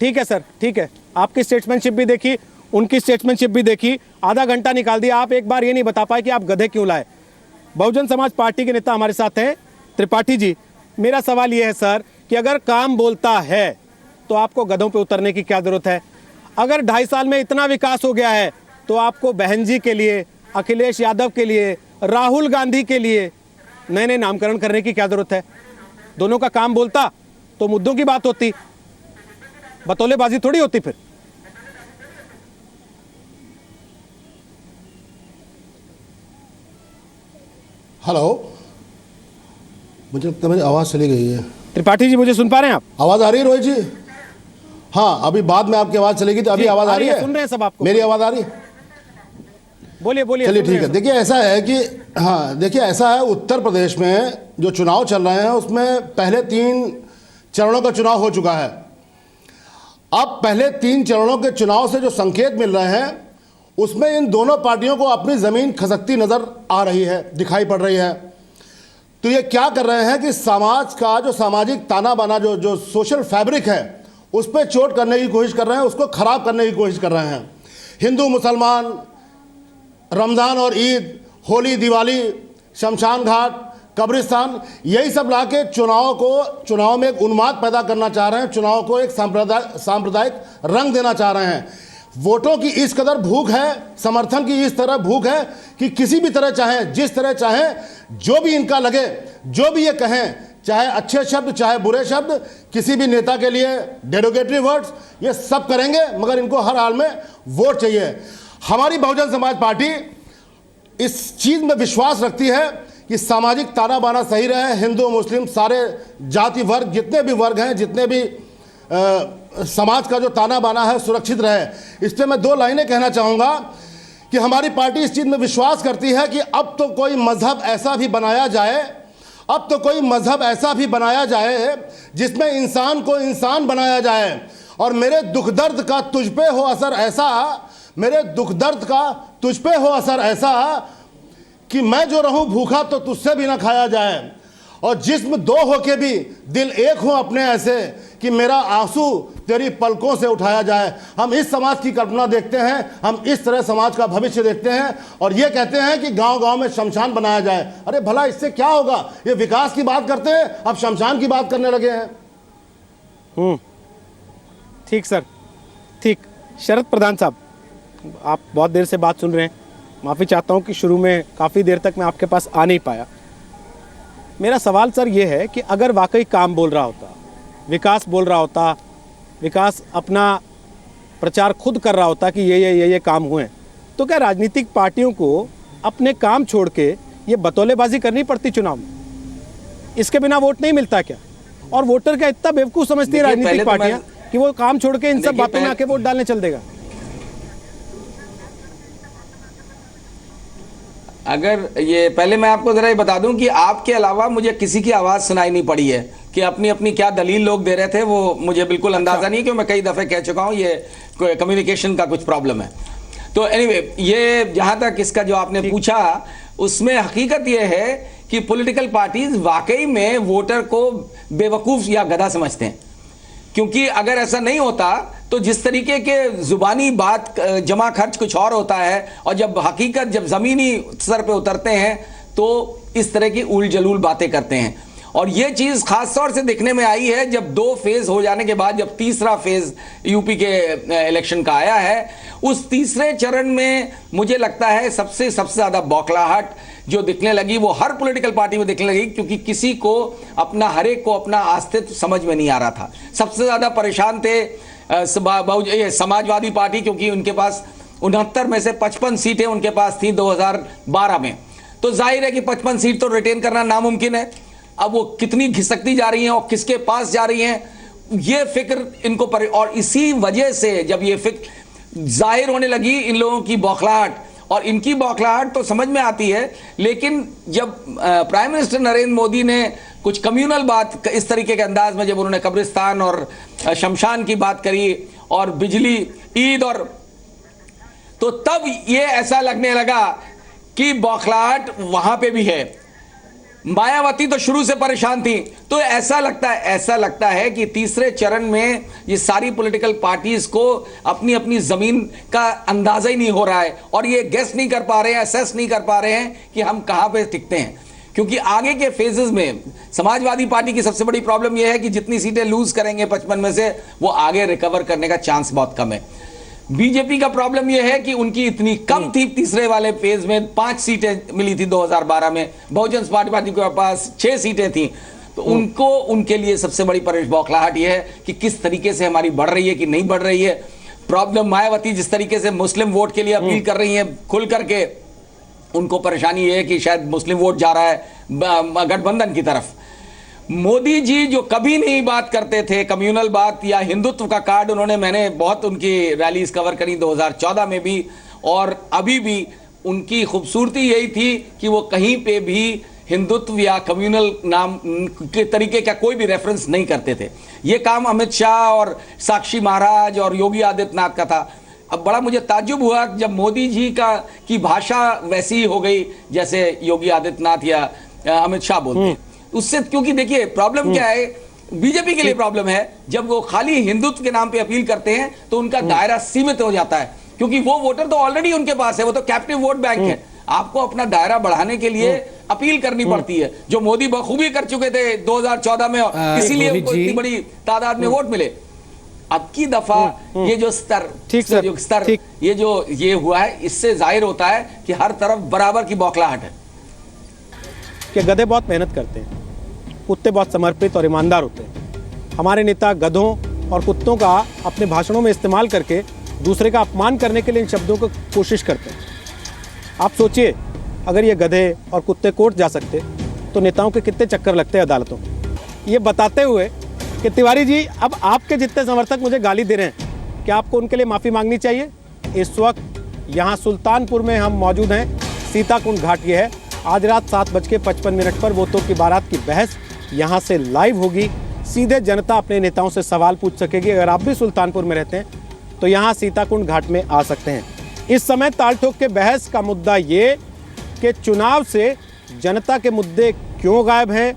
ठीक है सर, ठीक है। आपकी स्टेट्समैनशिप भी देखी, उनकी स्टेट्समैनशिप भी देखी, आधा घंटा निकाल दिया। आप एक बार ये नहीं बता पाए कि आप गधे क्यों लाए। बहुजन समाज पार्टी के नेता हमारे साथ हैं त्रिपाठी जी। मेरा सवाल ये है सर कि अगर काम बोलता है तो आपको गधों पे उतरने की क्या जरूरत है? अगर 2.5 साल में इतना विकास हो गया है तो आपको बहन जी के लिए, अखिलेश यादव के लिए, राहुल गांधी के लिए नए नए नामकरण करने की क्या जरूरत है? दोनों का काम बोलता तो मुद्दों की बात होती, बतौलेबाजी थोड़ी होती। फिर हेलो, मुझे लगता है मेरी आवाज़ चली गई है। त्रिपाठी जी मुझे सुन पा रहे हैं आप? आवाज़ आ रही है रोहित जी? हाँ, अभी बाद में आपकी आवाज़ चलेगी तो अभी आवाज़ आ रही है? सुन रहे हैं सब आपको? मेरी आवाज़ आ रही है? बोलिए बोलिए। चलिए ठीक है। देखिए ऐसा है कि, हाँ देखिए ऐसा है, उत्तर प्रदेश में जो चुनाव चल रहे हैं उसमें पहले 3 चरणों का चुनाव हो चुका है। अब पहले 3 चरणों के चुनाव से जो संकेत मिल रहे हैं उसमें इन दोनों पार्टियों को अपनी जमीन खसकती नजर आ रही है, दिखाई पड़ रही है। तो ये क्या कर रहे हैं कि समाज का जो सामाजिक ताना बाना जो सोशल फैब्रिक है उस पर चोट करने की कोशिश कर रहे हैं, उसको खराब करने की कोशिश कर रहे हैं। हिंदू मुसलमान, रमज़ान और ईद, होली, दिवाली, शमशान घाट, कब्रिस्तान, यही सब ला के चुनाव में एक उन्माद पैदा करना चाह रहे हैं, चुनाव को एक सांप्रदायिक रंग देना चाह रहे हैं। वोटों की इस कदर भूख है, समर्थन की इस तरह भूख है कि किसी भी तरह चाहें, जिस तरह चाहें, जो भी इनका लगे, जो भी ये कहें, चाहे अच्छे शब्द चाहे बुरे शब्द, किसी भी नेता के लिए डेरोगेटरी वर्ड्स, ये सब करेंगे, मगर इनको हर हाल में वोट चाहिए। हमारी बहुजन समाज पार्टी इस चीज़ में विश्वास रखती है कि सामाजिक ताना बाना सही रहे, हिंदू मुस्लिम सारे जाति वर्ग, जितने भी वर्ग हैं, जितने भी समाज का जो ताना बाना है सुरक्षित रहे। इस पर मैं 2 लाइनें कहना चाहूँगा कि हमारी पार्टी इस चीज़ में विश्वास करती है कि अब तो कोई मजहब ऐसा भी बनाया जाए, अब तो कोई मजहब ऐसा भी बनाया जाए जिसमें इंसान को इंसान बनाया जाए। और मेरे दुख दर्द का तुझ पे हो असर ऐसा, मेरे दुख दर्द का तुझ पे हो असर ऐसा कि मैं जो रहूं भूखा तो तुझसे भी ना खाया जाए, और जिस्म 2 होके भी दिल एक हो अपने ऐसे कि मेरा आंसू तेरी पलकों से उठाया जाए। हम इस समाज की कल्पना देखते हैं, हम इस तरह समाज का भविष्य देखते हैं, और ये कहते हैं कि गांव-गांव में शमशान बनाया जाए। अरे भला इससे क्या होगा? ये विकास की बात करते हैं, अब शमशान की बात करने लगे हैं। ठीक सर, ठीक। शरद प्रधान साहब, आप बहुत देर से बात सुन रहे हैं, माफ़ी चाहता हूं कि शुरू में काफ़ी देर तक मैं आपके पास आ नहीं पाया। मेरा सवाल सर ये है कि अगर वाकई काम बोल रहा होता, विकास बोल रहा होता, विकास अपना प्रचार खुद कर रहा होता कि ये काम हुए, तो क्या राजनीतिक पार्टियों को अपने काम छोड़ के ये बतौलेबाजी करनी पड़ती चुनाव में? इसके बिना वोट नहीं मिलता क्या? और वोटर क्या इतना बेवकूफ़ समझती है राजनीतिक पार्टियां कि वो काम छोड़ के इन सब बातों में आके वोट डालने चल देगा? अगर ये पहले मैं आपको जरा ये बता दूं कि आपके अलावा मुझे किसी की आवाज़ सुनाई नहीं पड़ी है कि अपनी अपनी क्या दलील लोग दे रहे थे, वो मुझे बिल्कुल अंदाजा नहीं है, क्योंकि मैं कई दफ़े कह चुका हूं ये कम्युनिकेशन का कुछ प्रॉब्लम है। तो एनीवे, ये जहां तक इसका जो आपने पूछा, उसमें हकीकत ये है कि पॉलिटिकल पार्टीज वाकई में वोटर को बेवकूफ़ या गधा समझते हैं, क्योंकि अगर ऐसा नहीं होता तो जिस तरीके के जुबानी बात जमा खर्च कुछ और होता है, और जब हकीकत जब ज़मीनी स्तर पे उतरते हैं तो इस तरह की उल जलूल बातें करते हैं। और ये चीज़ खास तौर से देखने में आई है जब 2 फेज़ हो जाने के बाद, जब तीसरा फेज़ यूपी के इलेक्शन का आया है, उस तीसरे चरण में मुझे लगता है सबसे ज़्यादा बौखलाहट जो दिखने लगी वो हर पॉलिटिकल पार्टी में दिखने लगी, क्योंकि किसी को अपना, हर एक को अपना अस्तित्व समझ में नहीं आ रहा था। सबसे ज़्यादा परेशान थे समाजवादी पार्टी, क्योंकि उनके पास 69 में से 55 सीटें उनके पास थी 2012 में, तो जाहिर है कि 55 सीट तो रिटेन करना नामुमकिन है। अब वो कितनी घिसकती जा रही हैं और किसके पास जा रही हैं, ये फिक्र इनको और इसी वजह से जब ये फिक्र जाहिर होने लगी, इन लोगों की बौखलाहट, और इनकी बौखलाहट तो समझ में आती है, लेकिन जब प्राइम मिनिस्टर नरेंद्र मोदी ने कुछ कम्युनल बात इस तरीके के अंदाज में, जब उन्होंने कब्रिस्तान और शमशान की बात करी और बिजली, ईद, और तो तब ये ऐसा लगने लगा कि बौखलाहट वहां पे भी है। मायावती तो शुरू से परेशान थी, तो ऐसा लगता है कि तीसरे चरण में ये सारी पॉलिटिकल पार्टीज को अपनी अपनी जमीन का अंदाजा ही नहीं हो रहा है, और ये गेस नहीं कर पा रहे हैं, असेस नहीं कर पा रहे हैं कि हम कहां पे टिकते हैं। क्योंकि आगे के फेजेस में समाजवादी पार्टी की सबसे बड़ी प्रॉब्लम यह है कि जितनी सीटें लूज करेंगे 55 में से, वो आगे रिकवर करने का चांस बहुत कम है। बीजेपी का प्रॉब्लम यह है कि उनकी इतनी कम थी, तीसरे वाले फेज में 5 सीटें मिली थी 2012 में, बहुजन समाज पार्टी के पास 6 सीटें थी, तो उनको, उनके लिए सबसे बड़ी बौखलाहट यह है कि किस तरीके से हमारी बढ़ रही है कि नहीं बढ़ रही है। प्रॉब्लम मायावती जिस तरीके से मुस्लिम वोट के लिए अपील कर रही है खुल करके, उनको परेशानी ये है कि शायद मुस्लिम वोट जा रहा है गठबंधन की तरफ। मोदी जी जो कभी नहीं बात करते थे कम्युनल बात या हिंदुत्व का कार्ड, मैंने बहुत उनकी रैलीज कवर करी 2014 में भी, और अभी भी उनकी खूबसूरती यही थी कि वो कहीं पे भी हिंदुत्व या कम्युनल नाम के तरीके का कोई भी रेफरेंस नहीं करते थे। ये काम अमित शाह और साक्षी महाराज और योगी आदित्यनाथ का था। अब बड़ा मुझे ताज्जुब हुआ जब मोदी जी की भाषा वैसी ही हो गई जैसे योगी आदित्यनाथ या अमित शाह बोलते हैं उससे, क्योंकि देखिए प्रॉब्लम क्या है, बीजेपी के लिए प्रॉब्लम है जब वो खाली हिंदुत्व के नाम पे अपील करते हैं तो उनका दायरा सीमित हो जाता है, क्योंकि वो वोटर तो ऑलरेडी उनके पास है, वो तो कैप्टिव वोट बैंक है। आपको अपना दायरा बढ़ाने के लिए अपील करनी पड़ती है, जो मोदी बखूबी कर चुके थे 2014 में, इसीलिए उनको इतनी बड़ी तादाद में वोट मिले। अब की दफा ये जो स्तर ये हुआ है, इससे जाहिर होता है कि हर तरफ बराबर की बौखलाहट है कि गधे बहुत मेहनत करते हैं, कुत्ते बहुत समर्पित और ईमानदार होते हैं। हमारे नेता गधों और कुत्तों का अपने भाषणों में इस्तेमाल करके दूसरे का अपमान करने के लिए इन शब्दों को कोशिश करते हैं। आप सोचिए, अगर ये गधे और कुत्ते कोर्ट जा सकते तो नेताओं के कितने चक्कर लगते हैं अदालतों में। ये बताते हुए कि तिवारी जी, अब आपके जितने समर्थक मुझे गाली दे रहे हैं, क्या आपको उनके लिए माफ़ी मांगनी चाहिए? इस वक्त यहाँ सुल्तानपुर में हम मौजूद हैं, सीताकुंड घाट ये है। आज रात 7:55 पर वोटों की बारात की बहस यहाँ से लाइव होगी। सीधे जनता अपने नेताओं से सवाल पूछ सकेगी। अगर आप भी सुल्तानपुर में रहते हैं तो यहाँ सीताकुंड घाट में आ सकते हैं। इस समय ताल ठोक के बहस का मुद्दा ये कि चुनाव से जनता के मुद्दे क्यों गायब हैं।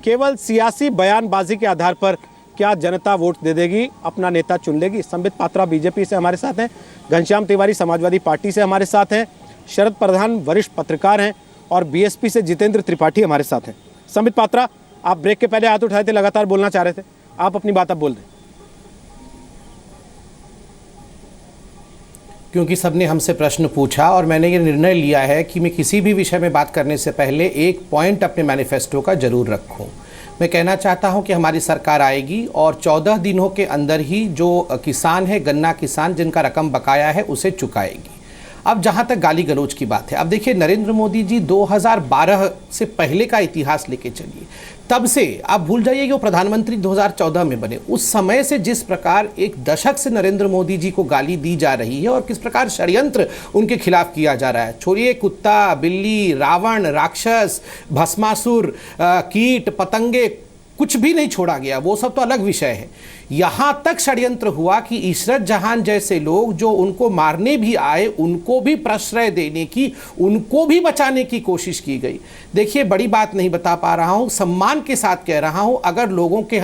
केवल सियासी बयानबाजी के आधार पर क्या जनता वोट दे देगी, अपना नेता चुन लेगी? संबित पात्रा बीजेपी से हमारे साथ हैं, घनश्याम तिवारी समाजवादी पार्टी से हमारे साथ हैं, शरद प्रधान वरिष्ठ पत्रकार हैं और बीएसपी से जितेंद्र त्रिपाठी हमारे साथ हैं। संबित पात्रा, आप ब्रेक के पहले हाथ उठाए थे, लगातार बोलना चाह रहे थे, आप अपनी बात अब बोल दें। क्योंकि सबने हमसे प्रश्न पूछा और मैंने ये निर्णय लिया है कि मैं किसी भी विषय में बात करने से पहले एक पॉइंट अपने मैनिफेस्टो का जरूर रखूं। मैं कहना चाहता हूं कि हमारी सरकार आएगी और 14 दिनों के अंदर ही जो किसान है, गन्ना किसान जिनका रकम बकाया है, उसे चुकाएगी। अब जहां तक गाली गलौज की बात है, अब देखिए नरेंद्र मोदी जी 2012 से पहले का इतिहास लेके चलिए, तब से आप भूल जाइए कि वो प्रधानमंत्री 2014 में बने, उस समय से जिस प्रकार एक दशक से नरेंद्र मोदी जी को गाली दी जा रही है और किस प्रकार षड्यंत्र उनके खिलाफ किया जा रहा है। छोड़िए कुत्ता, बिल्ली, रावण, राक्षस, भस्मासुर, कीट पतंगे, कुछ भी नहीं छोड़ा गया, वो सब तो अलग विषय है। यहां तक षड्यंत्र हुआ कि इशरत जहां जैसे लोग जो उनको मारने भी आए, उनको भी प्रश्रय देने की, उनको भी बचाने की कोशिश की गई। देखिए, बड़ी बात नहीं बता पा रहा हूं, सम्मान के साथ कह रहा हूं, अगर लोगों के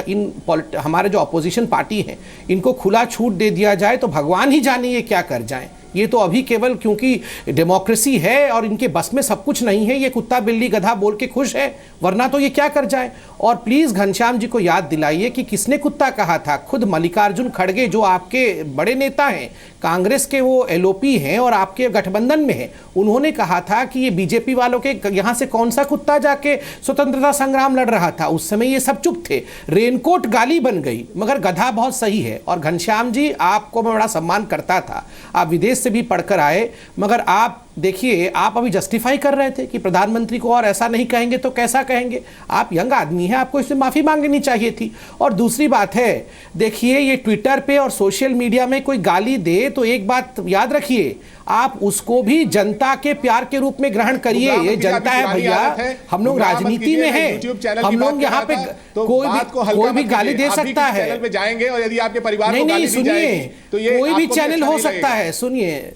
हमारे जो अपोजिशन पार्टी हैं, इनको खुला छूट दे दिया जाए तो भगवान ही जाने ये क्या कर जाएं। ये तो अभी केवल क्योंकि डेमोक्रेसी है और इनके बस में सब कुछ नहीं है, ये कुत्ता बिल्ली गधा बोल के खुश है, वरना तो ये क्या कर जाए। और प्लीज़ घनश्याम जी को याद दिलाइए कि किसने कुत्ता कहा था। खुद मल्लिकार्जुन खड़गे जो आपके बड़े नेता हैं, कांग्रेस के वो एलओपी हैं और आपके गठबंधन में हैं, उन्होंने कहा था कि ये बीजेपी वालों के यहाँ से कौन सा कुत्ता जाके स्वतंत्रता संग्राम लड़ रहा था। उस समय ये सब चुप थे। रेनकोट गाली बन गई, मगर गधा बहुत सही है। और घनश्याम जी, आपको मैं बड़ा सम्मान करता था, आप विदेश से भी पढ़कर आए, मगर आप देखिए, आप अभी जस्टिफाई कर रहे थे कि प्रधानमंत्री को और ऐसा नहीं कहेंगे तो कैसा कहेंगे। आप यंग आदमी हैं, आपको इसमें माफ़ी मांगनी चाहिए थी। और दूसरी बात है, देखिए, ये ट्विटर पे और सोशल मीडिया में कोई गाली दे तो एक बात याद रखिए, आप उसको भी जनता के प्यार के रूप में ग्रहण करिए। ये जनता है भैया, हम लोग राजनीति में हैं, हम लोग यहाँ पे कोई भी गाली दे सकता है। जाएंगे और यदि आपके परिवार को नहीं, सुनिए, कोई भी चैनल हो सकता है, सुनिए,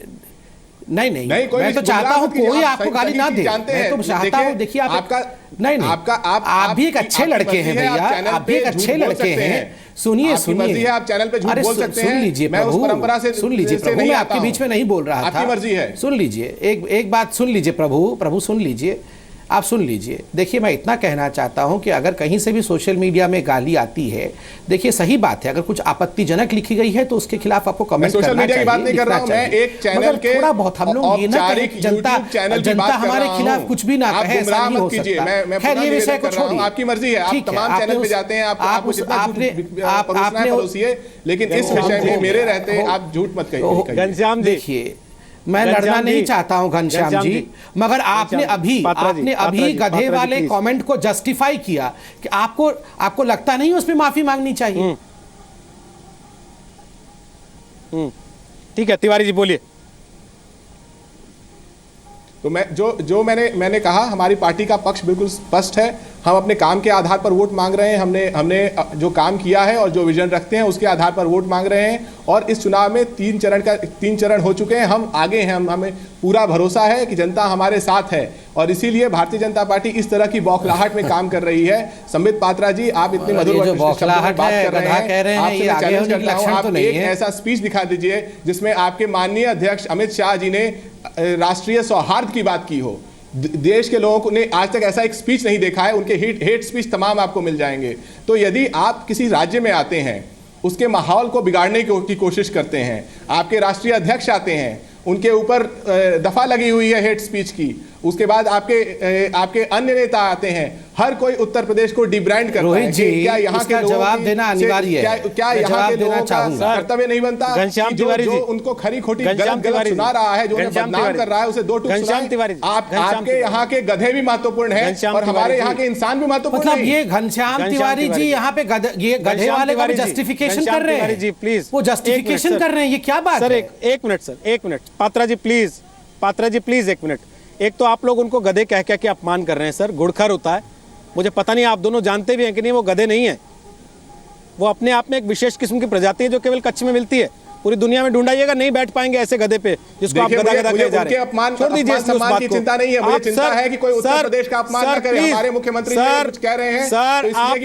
नहीं, मैं तो चाहता हूं कोई आपको गाली ना दे, मैं तो चाहता हूं, देखिए आपका नहीं, आप भी एक अच्छे लड़के हैं भैया, आप भी एक अच्छे लड़के हैं। सुनिए, आप चैनल पे झूठ बोल सकते हैं। सुन लीजिए प्रभु, मैं आपके बीच में नहीं बोल रहा था, आपकी मर्जी है। सुन लीजिए, एक बात सुन लीजिए प्रभु सुन लीजिए, आप सुन लीजिए। देखिए, मैं इतना कहना चाहता हूं कि अगर कहीं से भी सोशल मीडिया में गाली आती है, देखिए सही बात है, अगर कुछ आपत्तिजनक लिखी गई है तो उसके खिलाफ आपको कमेंट करना चाहिए। सोशल मीडिया की बात नहीं कर रहा हूं, मैं एक चैनल के थोड़ा बहुत हम लोग ये ना कहें जनता हमारे खिलाफ कुछ भी ना कहे, ऐसा नहीं हो सकता। खैर, ये विषय को छोड़िए, आपकी मर्जी है, आप तमाम चैनल पे जाते हैं, आपने लेकिन इस विषय में मेरे रहते आप झूठ मत कहिए। घनश्याम, देखिए, मैं लड़ना नहीं चाहता हूं घनश्याम जी, मगर आपने अभी गधे वाले कमेंट को जस्टिफाई किया कि आपको लगता नहीं उसमें माफी मांगनी चाहिए। ठीक है, तिवारी जी बोलिए। तो मैंने कहा हमारी पार्टी का पक्ष बिल्कुल स्पष्ट है। हम अपने काम के आधार पर वोट मांग रहे हैं। हमने जो काम किया है और जो विजन रखते हैं उसके आधार पर वोट मांग रहे हैं। और इस चुनाव में 3 चरण हो चुके हैं। हम आगे हैं। हमें पूरा भरोसा है कि जनता हमारे साथ है और इसीलिए भारतीय जनता पार्टी इस तरह की बौखलाहट में काम कर रही है। संबित पात्रा जी, आप इतनी मधुर शब्दों में बात कर रहे हैं, आपसे मैं चैलेंज करता हूं, आप एक ऐसा स्पीच दिखा दीजिए जिसमें आपके माननीय अध्यक्ष अमित शाह जी ने राष्ट्रीय सौहार्द की बात की हो। देश के लोगों ने आज तक ऐसा एक स्पीच नहीं देखा है। उनके हेट स्पीच तमाम आपको मिल जाएंगे। तो यदि आप किसी राज्य में आते हैं, उसके माहौल को बिगाड़ने की कोशिश करते हैं, आपके राष्ट्रीय अध्यक्ष आते हैं, उनके ऊपर दफा लगी हुई है हेट स्पीच की, उसके बाद आपके अन्य नेता आते हैं, हर कोई उत्तर प्रदेश को डिब्रांड करता है। क्या यहाँ के जवाब देना अनिवार्य है? क्या यहाँ के लोगों का कर्तव्य नहीं बनता? घनश्याम तिवारी जी, उनको खरी खोटी गलत सुना रहा है, जो उन्हें बदनाम कर रहा है, उसे 2 टूक सुनाएं। आपके यहाँ के गधे भी महत्वपूर्ण हैं और हमारे यहाँ के इंसान भी महत्वपूर्ण हैं। मतलब ये घनश्याम तिवारी जी यहाँ पे ये गधे वाले का जस्टिफिकेशन कर रहे हैं जी। प्लीज, वो जस्टिफिकेशन कर रहे हैं, ये क्या बात है? सर एक minute sir, 1 minute. Patra ji please 1 minute. एक तो आप लोग उनको गधे कह के अपमान कर रहे हैं सर, गुड़खर होता है। मुझे पता नहीं आप दोनों जानते भी हैं कि नहीं, वो गधे नहीं है। वो अपने आप में एक विशेष किस्म की प्रजाति है जो केवल कच्छ में मिलती है। पूरी दुनिया में ढूंढाइएगा, नहीं बैठ पाएंगे ऐसे गधे पे जिसको आप गधा गधा कहे जा रहे हैं। छोड़ दीजिए इस बात को। चिंता नहीं है, मुझे चिंता है कि कोई उत्तर प्रदेश का अपमान न करे। हमारे मुख्यमंत्री कुछ कह रहे हैं सर, आप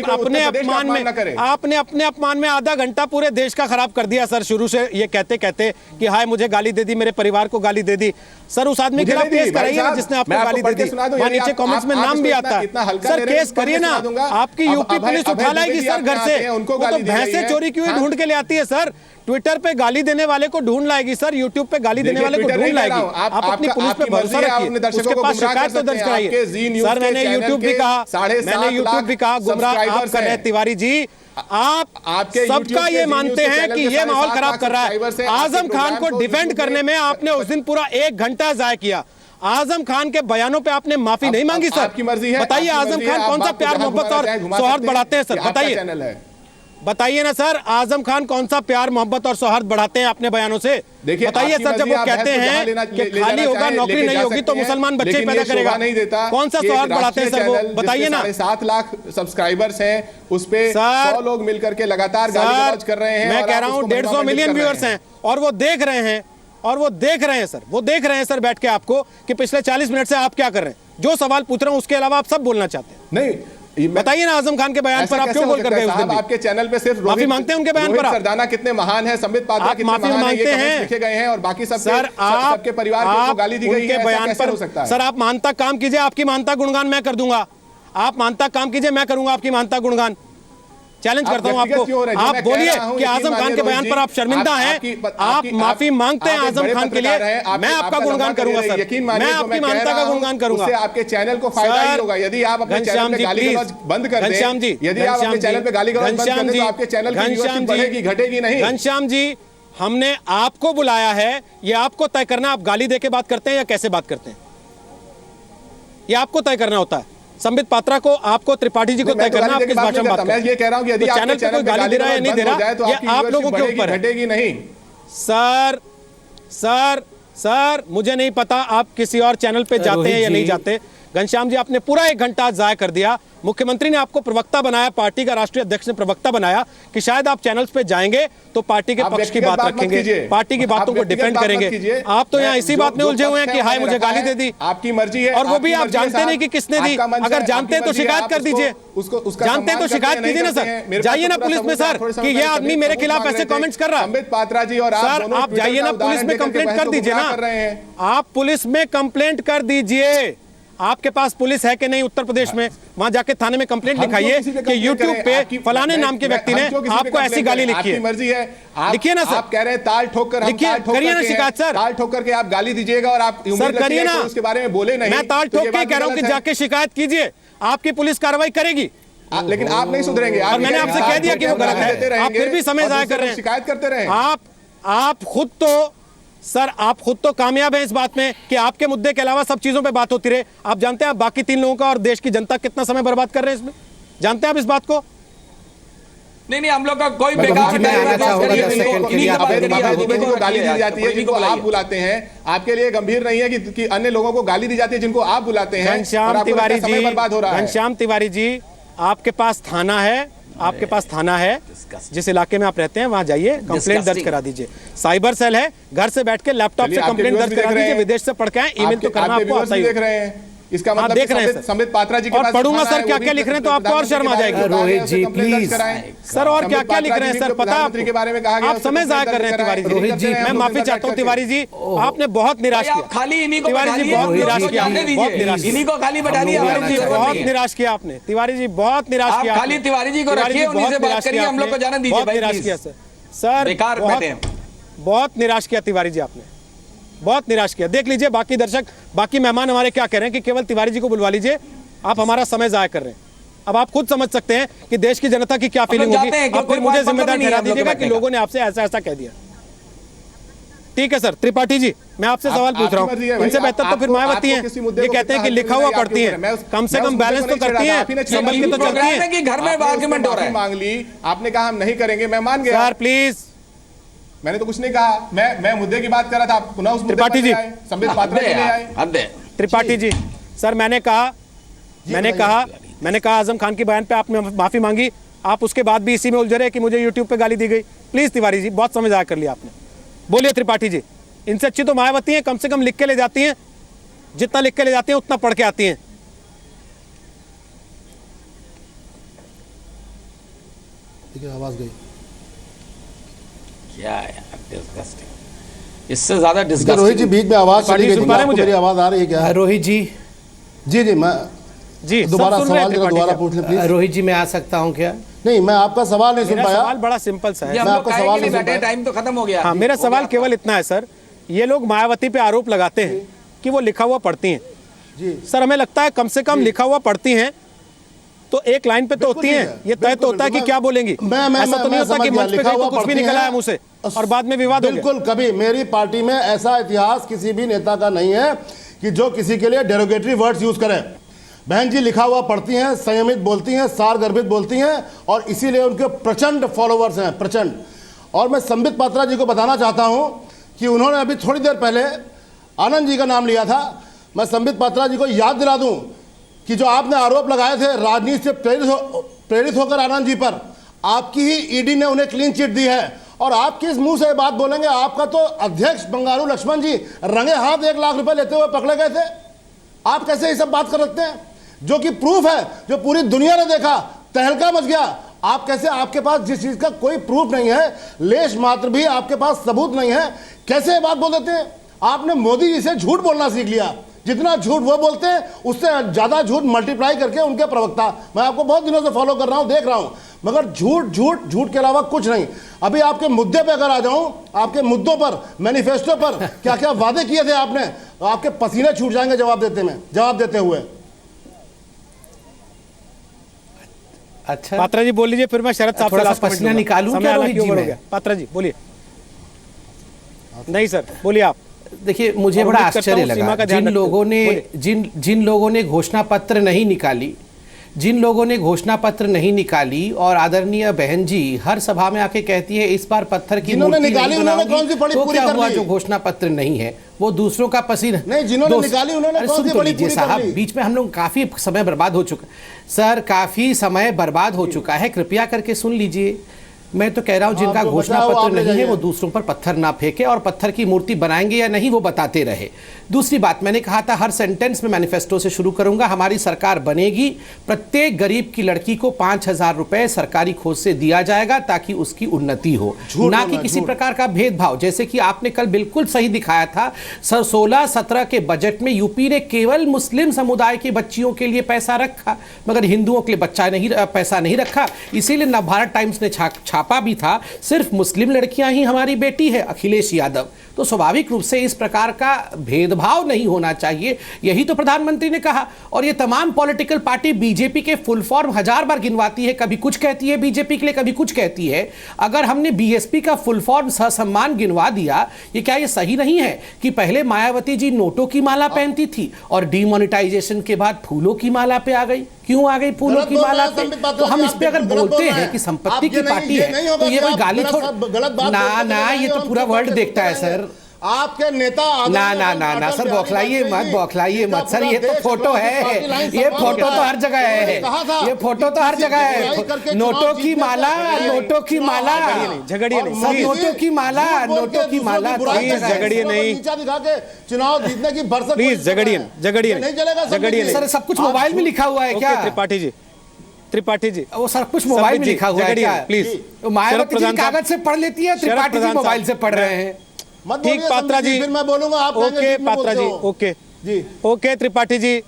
अपने अपमान में आधा घंटा पूरे देश का खराब कर दिया सर। शुरू से ये कहते कहते कि हाय मुझे गाली दे दी, मेरे परिवार को गाली दे दी। सर उस आदमी के खिलाफ केस कराइए ना जिसने आपको गाली दे दी। वहां नीचे कमेंट्स में नाम भी आता है। सर केस करिए ना, आपकी यूपी पुलिस उठा लाएगी सर घर से। वो तो भैंसे चोरी की हुई ढूंढ के ले आती है सर। ट्विटर पे गाली देने वाले को ढूंढ लाएगी सर, यूट्यूब पे गाली देने वाले को ढूंढ लाएगी। आप अपनी पुलिस पे भरोसा रखिए, उसके पास शिकायत तो दर्ज कराइए। सर मैंने यूट्यूब भी कहा, गुमराह आप कर रहे हैं तिवारी जी। आप सबका ये मानते हैं कि ये माहौल खराब कर रहा है। आजम खान को डिफेंड करने में आपने उस दिन पूरा 1 घंटा जाया किया। आजम खान के बयानों पे आपने माफी नहीं मांगी सर। आपकी मर्जी है। बताइए आजम खान कौन सा प्यार मोहब्बत और सौहार्द बढ़ाते हैं सर? बताइए ना सर, आजम खान कौन सा प्यार मोहब्बत और सौहार्द बढ़ाते हैं अपने बयानों से? बताइए सर, जब वो कहते हैं कि खाली होगा, नौकरी नहीं होगी तो मुसलमान बच्चे पैदा करेगा, कौन सा सौहार्द बढ़ाते हैं सर वो बताइए ना। 7 लाख सब्सक्राइबर्स हैं, उस पे 100 लोग मिलकर के लगातार गाली-गलौज कर रहे हैं। मैं कह रहा हूं 150 मिलियन व्यूअर्स हैं और वो देख रहे हैं सर, वो देख रहे हैं सर बैठ के आपको कि पिछले 40 मिनट से आप क्या कर रहे हैं। जो सवाल पूछ रहे हैं उसके अलावा आप सब बोलना चाहते हैं। नहीं बताइए ना, आजम खान के बयान पर आप क्यों बोल कर गए उस दिन? आपके चैनल पे सिर्फ माफी मांगते हैं उनके बयान पर। सरदाना कितने महान है, संबित पात्रा कितने महान है, ये कमेंट्स लिखे गए हैं और बाकी सबके परिवार को गाली दी गई है। बयान पर हो सकता है सर, आप मानता काम कीजिए, आपकी मानता गुणगान मैं कर दूंगा। आप मानता काम कीजिए, मैं करूंगा आपकी मानता गुणगान। चैलेंज करता हूं आपको। आप बोलिए कि आजम खान के बयान पर आप शर्मिंदा हैं, आप माफी मांगते हैं आजम खान के लिए, मैं आपका गुणगान करूंगा सर, मैं आपकी मानता का गुणगान करूंगा। आपके चैनल को फायदा ही होगा यदि आप अपने चैनल पे गाली-गलौज बंद कर दें। घनश्याम जी, यदि आप अपने चैनल पे गाली-गलौज बंद कर दें तो आपके चैनल की व्यूअरशिप बढ़ेगी, घटेगी नहीं। घनश्याम जी, हमने आपको बुलाया है, ये आपको तय करना आप गाली देके बात करते हैं या कैसे बात करते हैं, ये आपको तय करना होता है। संबित पात्रा को, आपको, त्रिपाठी जी को तय करना आप किस भाषा में बात करते हैं। मैं ये कह रहा हूं कि यदि तो चैनल पे कोई गाली दे रहा है या नहीं दे रहा, ये आप लोगों के ऊपर है। घटेगी नहीं सर मुझे नहीं पता आप किसी और चैनल पे जाते हैं या नहीं जाते। घनश्याम जी, आपने पूरा 1 घंटा जाया कर दिया। मुख्यमंत्री ने आपको प्रवक्ता बनाया, पार्टी का राष्ट्रीय अध्यक्ष ने प्रवक्ता बनाया कि शायद आप चैनल्स पे जाएंगे तो पार्टी के पक्ष की बात रखेंगे, पार्टी की बातों को डिफेंड करेंगे। आप तो यहाँ इसी बात में उलझे हुए हैं कि हाय मुझे गाली दे दी। आपकी मर्जी है, और वो भी आप जानते नहीं कि किसने दी। अगर जानते हैं तो शिकायत कर दीजिए, जानते हैं तो शिकायत कीजिए ना सर, जाइए ना पुलिस में सर कि ये आदमी मेरे खिलाफ ऐसे कमेंट्स कर रहा है। संबित पात्रा जी और सर आप जाइए ना पुलिस में कंप्लेंट कर दीजिए ना, आप पुलिस में कंप्लेंट कर दीजिए। आपके पास पुलिस है कि नहीं उत्तर प्रदेश में, वहां जाके थाने में कंप्लेंट लिखाइए कि YouTube पे फलाने नाम के व्यक्ति ने आपको ऐसी गाली लिखी है। मर्जी है, लिखिए ना सर। आप कह रहे हैं ताल ठोक कर, करिए ना शिकायत सर, ताल ठोक करके आप गाली दीजिएगा और आप सर करिए ना, उसके बारे में बोले नहीं। मैं ताल ठोक के कह रहा हूं कि जाके शिकायत कीजिए, आपकी पुलिस कार्रवाई करेगी। लेकिन आप नहीं सुधरेंगे। और मैंने आपसे कह दिया कि वो गलत है, आप फिर भी समय जाया कर रहे हैं, शिकायत करते रहे। आप खुद तो सर, आप खुद तो कामयाब हैं इस बात में कि आपके मुद्दे के अलावा सब चीजों पे बात होती रहे। आप जानते हैं आप बाकी 3 लोगों का और देश की जनता कितना समय बर्बाद कर रहे हैं इसमें, जानते हैं आप इस बात को? नहीं, हम लोग का कोई मैं बेकार मैं आना चाहूंगा इन्हीं 10 सेकंड के लिए की आप बात करिए, अभय मुद्दे जिनको गाली दी आज जाती है, कोई जिनको नहीं आप बुलाइए। बुलाते हैं, आपके लिए गंभीर नहीं है कि अन्य लोगों को गाली दी जाती है जिनको आप बुलाते हैं, और घनश्याम आपको तिवारी लगता है समय जी, बर्बाद हो रहा है। घनश्याम तिवारी जी, आपके पास थाना है, आपके पास थाना है, जिस इलाके में आप रहते हैं वहां जाइए, कंप्लेंट दर्ज करा दीजिए। साइबर सेल है, घर से बैठ के लैपटॉप से चलिए, आपके कंप्लेंट viewers दर्ज भी करा देख रहे दीजिए, हैं। विदेश से पढ़ के आए, ईमेल तो करना आपके आपको viewers आता भी ही देख रहे हैं, इसका हाँ, मतलब देख रहे हैं कि संबित पात्रा जी के और पास पढ़ूंगा थाना सर है, क्या वो भी क्या लिख रहे हैं तो आपको और शर्म आ जाएगी। रोहित जी, प्लीज। सर और क्या क्या लिख रहे हैं सर, पता प्रधानमंत्री के बारे में कहा आप गया, आप समय जाया कर रहे हैं तिवारी जी। रोहित जी, मैं माफी चाहता हूँ तिवारी जी, आपने बहुत निराश भाई, किया। आप खाली इन्हीं को तिवारी बैठा जी दिए, बहुत हम लोगों निराश को किया, जाने बहुत दीजिए। निराश इन्हीं को खाली बैठा दिया, तिवारी हमारी जी जरूरत बहुत नहीं है। निराश किया आपने, तिवारी जी बहुत निराश आप किया खाली आपने। तिवारी जी को तिवारी रखिए, उन्हीं बहुत से बात निराश करिए, किया हम लोग को आपने, जाने दीजिए बहुत भाई, निराश प्लीज। किया सर, बेकार बैठे हैं। बहुत निराश किया तिवारी जी आपने, बहुत निराश किया। देख लीजिए बाकी दर्शक, बाकी मेहमान हमारे क्या कह रहे हैं कि केवल तिवारी जी को बुलवा लीजिए, आप हमारा समय जाया कर रहे हैं। अब आप खुद समझ सकते हैं कि देश की जनता की क्या फीलिंग जाते होगी। हैं, आप फिर कोई मुझे मतलब जिम्मेदार नहीं है ठहरा हम लोग दीजिएगा को कि बैठने लोगों ने आपसे ऐसा ऐसा कह दिया। ठीक है सर, त्रिपाठी जी मैं आपसे सवाल पूछ रहा हूँ, इनसे बेहतर तो फिर मायावती हैं, ये कहते हैं कि लिखा हुआ पढ़ती हैं, कम से कम बैलेंस तो करती हैं, समझ के तो चलती हैं। कि घर में आर्गुमेंट हो रहा है। मांग ली, आपने कहा हम नहीं करेंगे, मैं मान गया। सर प्लीज, मैंने तो कुछ नहीं कहा, मैं मुद्दे की बात कर रहा था, आप पुनः उस मुद्दे पर त्रिपाठी जी, ले आए, संबित पात्रा जी ले आए। हद है। त्रिपाठी जी सर, मैंने कहा आजम खान के बयान पे आपने माफी मांगी, आप उसके बाद भी इसी में उलझ रहे कि मुझे यूट्यूब पे गाली दी गई। प्लीज तिवारी जी, बहुत समय जाया कर लिया आपने। बोलिए त्रिपाठी जी, इनसे अच्छी तो मायावती हैं, कम से कम लिख के ले जाती हैं, जितना लिख के ले जाती हैं उतना पढ़ के आती हैं। आवाज गई। क्या यार, डिस्गस्टिंग, इससे ज्यादा रोहित जी डिस्गस्टिंग। बीच में आवाज चली गई सुन थी, पा रहे हैं आपको मुझे? मेरी आवाज आ रही है क्या? रोहित जी, जी मैं जी दोबारा सब सुन रहे हैं सवाल जरा त्रिपाठी दोबारा जी। पूछ लें प्लीज। रोहित जी मैं आ सकता हूँ क्या? नहीं, मैं आपका सवाल नहीं सुन मेरा पाया। सवाल बड़ा सिंपल सा है। हम मैं लोग आपका काहे सवाल के लिए नहीं सुन बैठे, पाया। टाइम तो खत्म हो गया। हाँ, मेरा सवाल केवल इतना है सर, ये लोग मायावती पे आरोप लगाते हैं कि वो लिखा हुआ पढ़ती हैं। जी सर हमें लगता है कम से कम लिखा हुआ पढ़ती हैं तो एक लाइन पे तो बिल्कुल होती ठीक हैं, है, ये तय तो होता है कि बिल्कुल, क्या बोलेंगी। ऐसा तो नहीं होता कि मंच पे गई तो कुछ भी निकला है मुंह से और बाद में विवाद हो गया। बिल्कुल, कभी मेरी पार्टी में ऐसा इतिहास किसी भी नेता का नहीं है कि जो किसी के लिए डेरोगेटरी वर्ड्स यूज करें। बहन जी लिखा हुआ पढ़ती हैं, संयमित बोलती हैं, सारगर्भित बोलती हैं और इसीलिए उनके प्रचंड फॉलोवर्स हैं, प्रचंड। और मैं संबित पात्रा जी को बताना चाहता हूं कि उन्होंने अभी थोड़ी देर पहले आनंद जी का नाम लिया था। मैं संबित पात्रा जी को याद दिला दूं कि जो आपने आरोप लगाए थे राजनीति से प्रेरित होकर आनंद जी पर, आपकी ही ईडी ने उन्हें क्लीन चिट दी है। और आप किस मुंह से बात बोलेंगे? आपका तो अध्यक्ष बंगारू लक्ष्मण जी रंगे हाथ 1 लाख रुपए लेते हुए पकड़े गए थे। आप कैसे ये सब बात कर सकते हैं, जो कि प्रूफ है, जो पूरी दुनिया ने देखा, तहलका मच गया। आप कैसे, आपके पास जिस चीज का कोई प्रूफ नहीं है, लेश मात्र भी आपके पास सबूत नहीं है, कैसे ये बात बोल देते हैं? आपने मोदी जी से झूठ बोलना सीख लिया। जितना झूठ वो बोलते हैं उससे ज्यादा झूठ मल्टीप्लाई करके उनके प्रवक्ता। मैं आपको बहुत दिनों से फॉलो कर रहा हूं, देख रहा हूं, मगर झूठ झूठ झूठ के अलावा कुछ नहीं। अभी आपके मुद्दे पे अगर आ जाऊं, आपके मुद्दों पर, मैनिफेस्टो पर क्या क्या वादे किए थे आपने, आपके पसीने छूट जाएंगे जवाब देते हुए। अच्छा पात्रा जी बोल लीजिए, फिर मैं शरद साहब थोड़ा से सा last comment पसीना लूंगा। निकालूं समय क्या हालांकि रोहित जी ओवर हो मैं? गया। पात्रा जी बोलिए। नहीं सर बोलिए आप। देखिए मुझे और बड़ा उम्मीद करता आश्चर्य हूं सीमा लगा का ध्यान रखते हुए। जिन लोगों ने घोषणा पत्र नहीं निकाली, जिन लोगों ने घोषणा पत्र नहीं निकाली, और आदरणीय बहन जी हर सभा में आके कहती है इस बार पत्थर की जिन्होंने मूर्ति निकाली नहीं उन्होंने बनाऊंगी, कौन सी बड़ी तो पूरी क्या कर हुआ ली? जो घोषणा पत्र नहीं है वो दूसरों का पसीना। नहीं, जिन्होंने निकाली उन्होंने अरे कौन सुन सी तो बड़ी लीजिए पूरी कर साहब, ली? बीच में हम लोग काफी समय बर्बाद हो चुका सर, काफी समय बर्बाद हो चुका है, कृपया करके सुन लीजिए। मैं तो कह रहा हूं जिनका जो घोषणा बचा वो पत्र आप ले नहीं है जाइए। वो दूसरों पर पत्थर ना फेंके और पत्थर की मूर्ति बनाएंगे या नहीं वो बताते रहे। दूसरी बात, मैंने कहा था हर सेंटेंस में मैनिफेस्टो से शुरू करूंगा, हमारी सरकार बनेगी, प्रत्येक गरीब की लड़की को 5,000 रुपए सरकारी खोज से दिया जाएगा ताकि उसकी उन्नति हो, ना कि किसी प्रकार का भेदभाव। जैसे कि आपने कल बिल्कुल सही दिखाया था, 16-17 के बजट में यूपी ने केवल मुस्लिम समुदाय की बच्चियों के लिए पैसा रखा, मगर हिंदुओं के लिए पैसा नहीं रखा। इसीलिए नवभारत टाइम्स ने छापा भी था, सिर्फ मुस्लिम लड़कियां ही हमारी बेटी है, अखिलेश यादव। तो स्वाभाविक रूप से इस प्रकार का भेदभाव नहीं होना चाहिए, यही तो प्रधानमंत्री ने कहा। और ये तमाम पॉलिटिकल पार्टी बीजेपी के फुल फॉर्म 1000 बार गिनवाती है, कभी कुछ कहती है बीजेपी के लिए, कभी कुछ कहती है। अगर हमने बीएसपी का फुल फॉर्म ससम्मान गिनवा दिया, ये क्या ये सही नहीं है कि पहले मायावती जी नोटों की माला पहनती थी और डिमोनेटाइजेशन के बाद फूलों की माला पे आ गई? क्यों आ गई फूलों गलत की बोल माला रहे हैं पे? संबित पात्रा तो हम जी, इस पे आप अगर बिल्कुल गलत बोलते बोल रहे हैं कि हैं। संपत्ति आप की ये नहीं- पार्टी ये है नहीं होगा तो ये कि कोई आप गाली गलत थोड़ा गलत बात ना बोलते ना, रहेंगे ये तो और पूरा हम वर्ड सब देखता है करेंगे। सर। आपके नेता ना सर, बौखलाइए मत सर, ये तो फोटो है, ये फोटो तो हर जगह है, ये फोटो तो हर जगह है। नोटों की माला, नोटों की माला, झगड़िए नहीं, सर, नोटों की माला, नोटों की माला, प्लीज झगड़िए नहीं, नीचा दिखा के चुनाव जीतने की भरसक प्लीज झगड़िए नहीं, झगड़िए नहीं सर, सब कुछ मोबाइल में लिखा हुआ है क्या? त्रिपाठी जी वो सब कुछ मोबाइल में लिखा हुआ है क्या? प्लीज, मायावती जी कागज से पढ़ लेती है, त्रिपाठी जी मोबाइल से पढ़ रहे हैं। ठीक पात्रा जी, फिर मैं बोलूंगा, आप ओके पात्रा जी, ओके जी, ओके त्रिपाठी जी,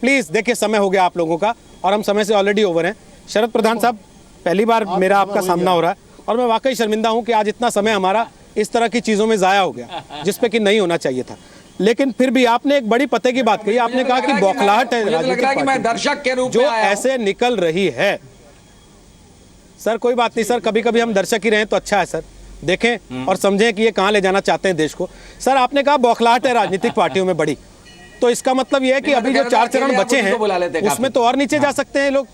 प्लीज देखिए समय हो गया आप लोगों का और हम समय से ऑलरेडी ओवर हैं। शरद प्रधान साहब, पहली बार मेरा आपका सामना हो रहा है और मैं वाकई शर्मिंदा हूं कि आज इतना समय हमारा इस तरह की चीजों में जाया हो गया जिसपे कि नहीं होना चाहिए था। लेकिन फिर भी आपने एक बड़ी पते की बात कही, आपने कहा कि बौखलाहट है राजनीतिक मैं दर्शक के रूप जो में आया ऐसे निकल रही है। सर कोई बात नहीं सर, कभी कभी हम दर्शक ही रहे तो अच्छा है सर, देखें और समझें कि ये कहां ले जाना चाहते हैं देश को। सर आपने कहा बौखलाहट है राजनीतिक पार्टियों में बड़ी, तो इसका मतलब यह है कि अभी जो 4 चरण बचे हैं उसमें तो और नीचे जा सकते हैं लोग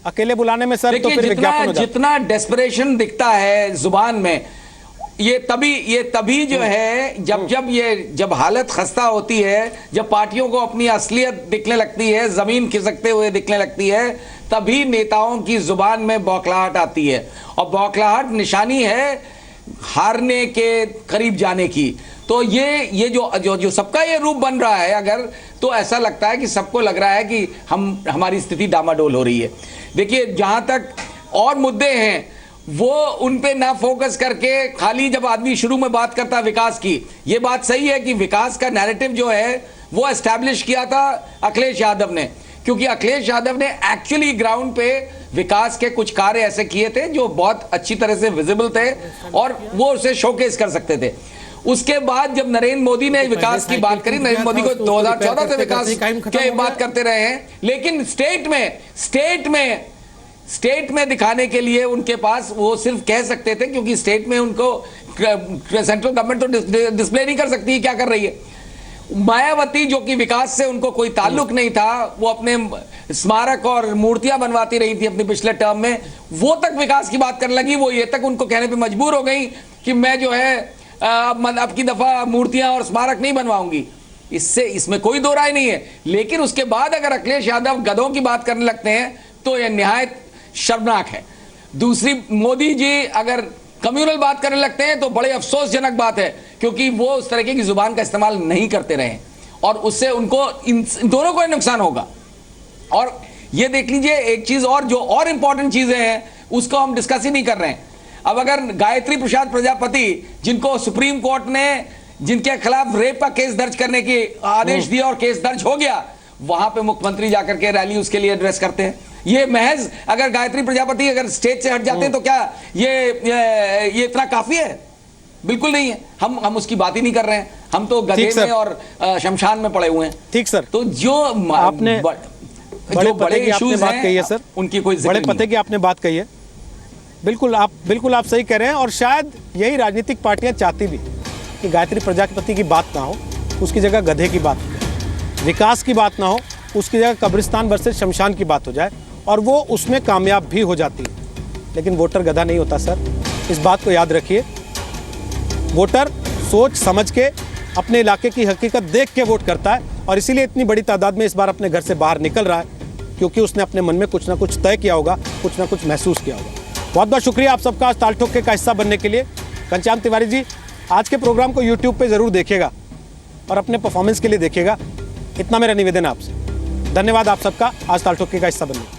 अकेले बुलाने में। सर तो फिर विज्ञापन हो जाता है। जितना डेस्परेशन दिखता है जुबान में, ये तभी जो है जब हालत खस्ता होती है, जब पार्टियों को अपनी असलियत दिखने लगती है, जमीन खिसकते हुए दिखने लगती है, तभी नेताओं की जुबान में बौखलाहट आती है। और बौखलाहट निशानी है हारने के करीब जाने की। तो ये जो सबका ये रूप बन रहा है, अगर तो ऐसा लगता है कि सबको लग रहा है कि हमारी स्थिति डामाडोल हो रही है। देखिए, जहां तक और मुद्दे हैं वो उन पे ना फोकस करके खाली जब आदमी शुरू में बात करता है विकास की, ये बात सही है कि विकास का नैरेटिव जो है वो एस्टैब्लिश किया था अखिलेश यादव ने, क्योंकि अखिलेश यादव ने एक्चुअली ग्राउंड पे विकास के कुछ कार्य ऐसे किए थे जो बहुत अच्छी तरह से विजिबल थे और वो उसे शोकेस कर सकते थे। उसके बाद जब नरेंद्र मोदी ने विकास की बात करी, नरेंद्र मोदी को 2014 से विकास की बात करते रहे हैं, लेकिन स्टेट में दिखाने के लिए उनके पास वो सिर्फ कह सकते थे, क्योंकि स्टेट में उनको सेंट्रल गवर्नमेंट तो डिस्प्ले नहीं कर सकती क्या कर रही है। मायावती जो कि विकास से उनको कोई ताल्लुक नहीं था, वो अपने स्मारक और मूर्तियां बनवाती रही थी अपने पिछले टर्म में, वो तक विकास की बात करने लगी। वो ये तक उनको कहने पे मजबूर हो गई कि मैं जो है अब की दफा मूर्तियां और स्मारक नहीं बनवाऊंगी। इसमें कोई दो राय नहीं है। लेकिन उसके बाद अगर अखिलेश यादव गधों की बात करने लगते हैं तो यह निहायत शर्मनाक है। दूसरी, मोदी जी अगर कम्युनल बात करने लगते हैं तो बड़े अफसोसजनक बात है, क्योंकि वो उस तरह की जुबान का इस्तेमाल नहीं करते रहे और उससे उनको इन दोनों को नुकसान होगा। और ये देख लीजिए, एक चीज और जो और इंपॉर्टेंट चीजें हैं उसको हम डिस्कस ही नहीं कर रहे हैं। अब अगर गायत्री प्रसाद प्रजापति, जिनको सुप्रीम कोर्ट ने जिनके खिलाफ रेप का केस दर्ज करने की आदेश दिया और केस दर्ज हो गया, वहां पे मुख्यमंत्री जाकर के रैली उसके लिए एड्रेस करते हैं। ये महज अगर गायत्री प्रजापति अगर स्टेज से हट जाते हैं तो क्या ये इतना काफी है? बिल्कुल नहीं है। हम उसकी बात ही नहीं कर रहे हैं। हम तो गधे में और शमशान में पड़े हुए हैं। ठीक सर, तो जो आपने बड़े पते की आपने बात कही है सर, उनकी कोई बड़े पते की आपने बात कही है, बिल्कुल आप सही कह रहे हैं। और शायद यही राजनीतिक पार्टियां चाहती भी कि गायत्री प्रजापति की बात ना हो, उसकी जगह गधे की बात हो जाए, विकास की बात ना हो, उसकी जगह कब्रिस्तान वर्सेस शमशान की बात हो जाए, और वो उसमें कामयाब भी हो जाती है। लेकिन वोटर गधा नहीं होता सर, इस बात को याद रखिए। वोटर सोच समझ के अपने इलाके की हकीकत देख के वोट करता है, और इसीलिए इतनी बड़ी तादाद में इस बार अपने घर से बाहर निकल रहा है, क्योंकि उसने अपने मन में कुछ ना कुछ तय किया होगा, कुछ ना कुछ महसूस किया होगा। बहुत बहुत शुक्रिया आप सबका आज ताल ठोके का हिस्सा बनने के लिए। घनश्याम तिवारी जी, आज के प्रोग्राम को यूट्यूब पे ज़रूर देखिएगा और अपने परफॉर्मेंस के लिए देखिएगा, इतना मेरा निवेदन है आपसे। धन्यवाद आप सबका आज ताल ठोके का हिस्सा बनने।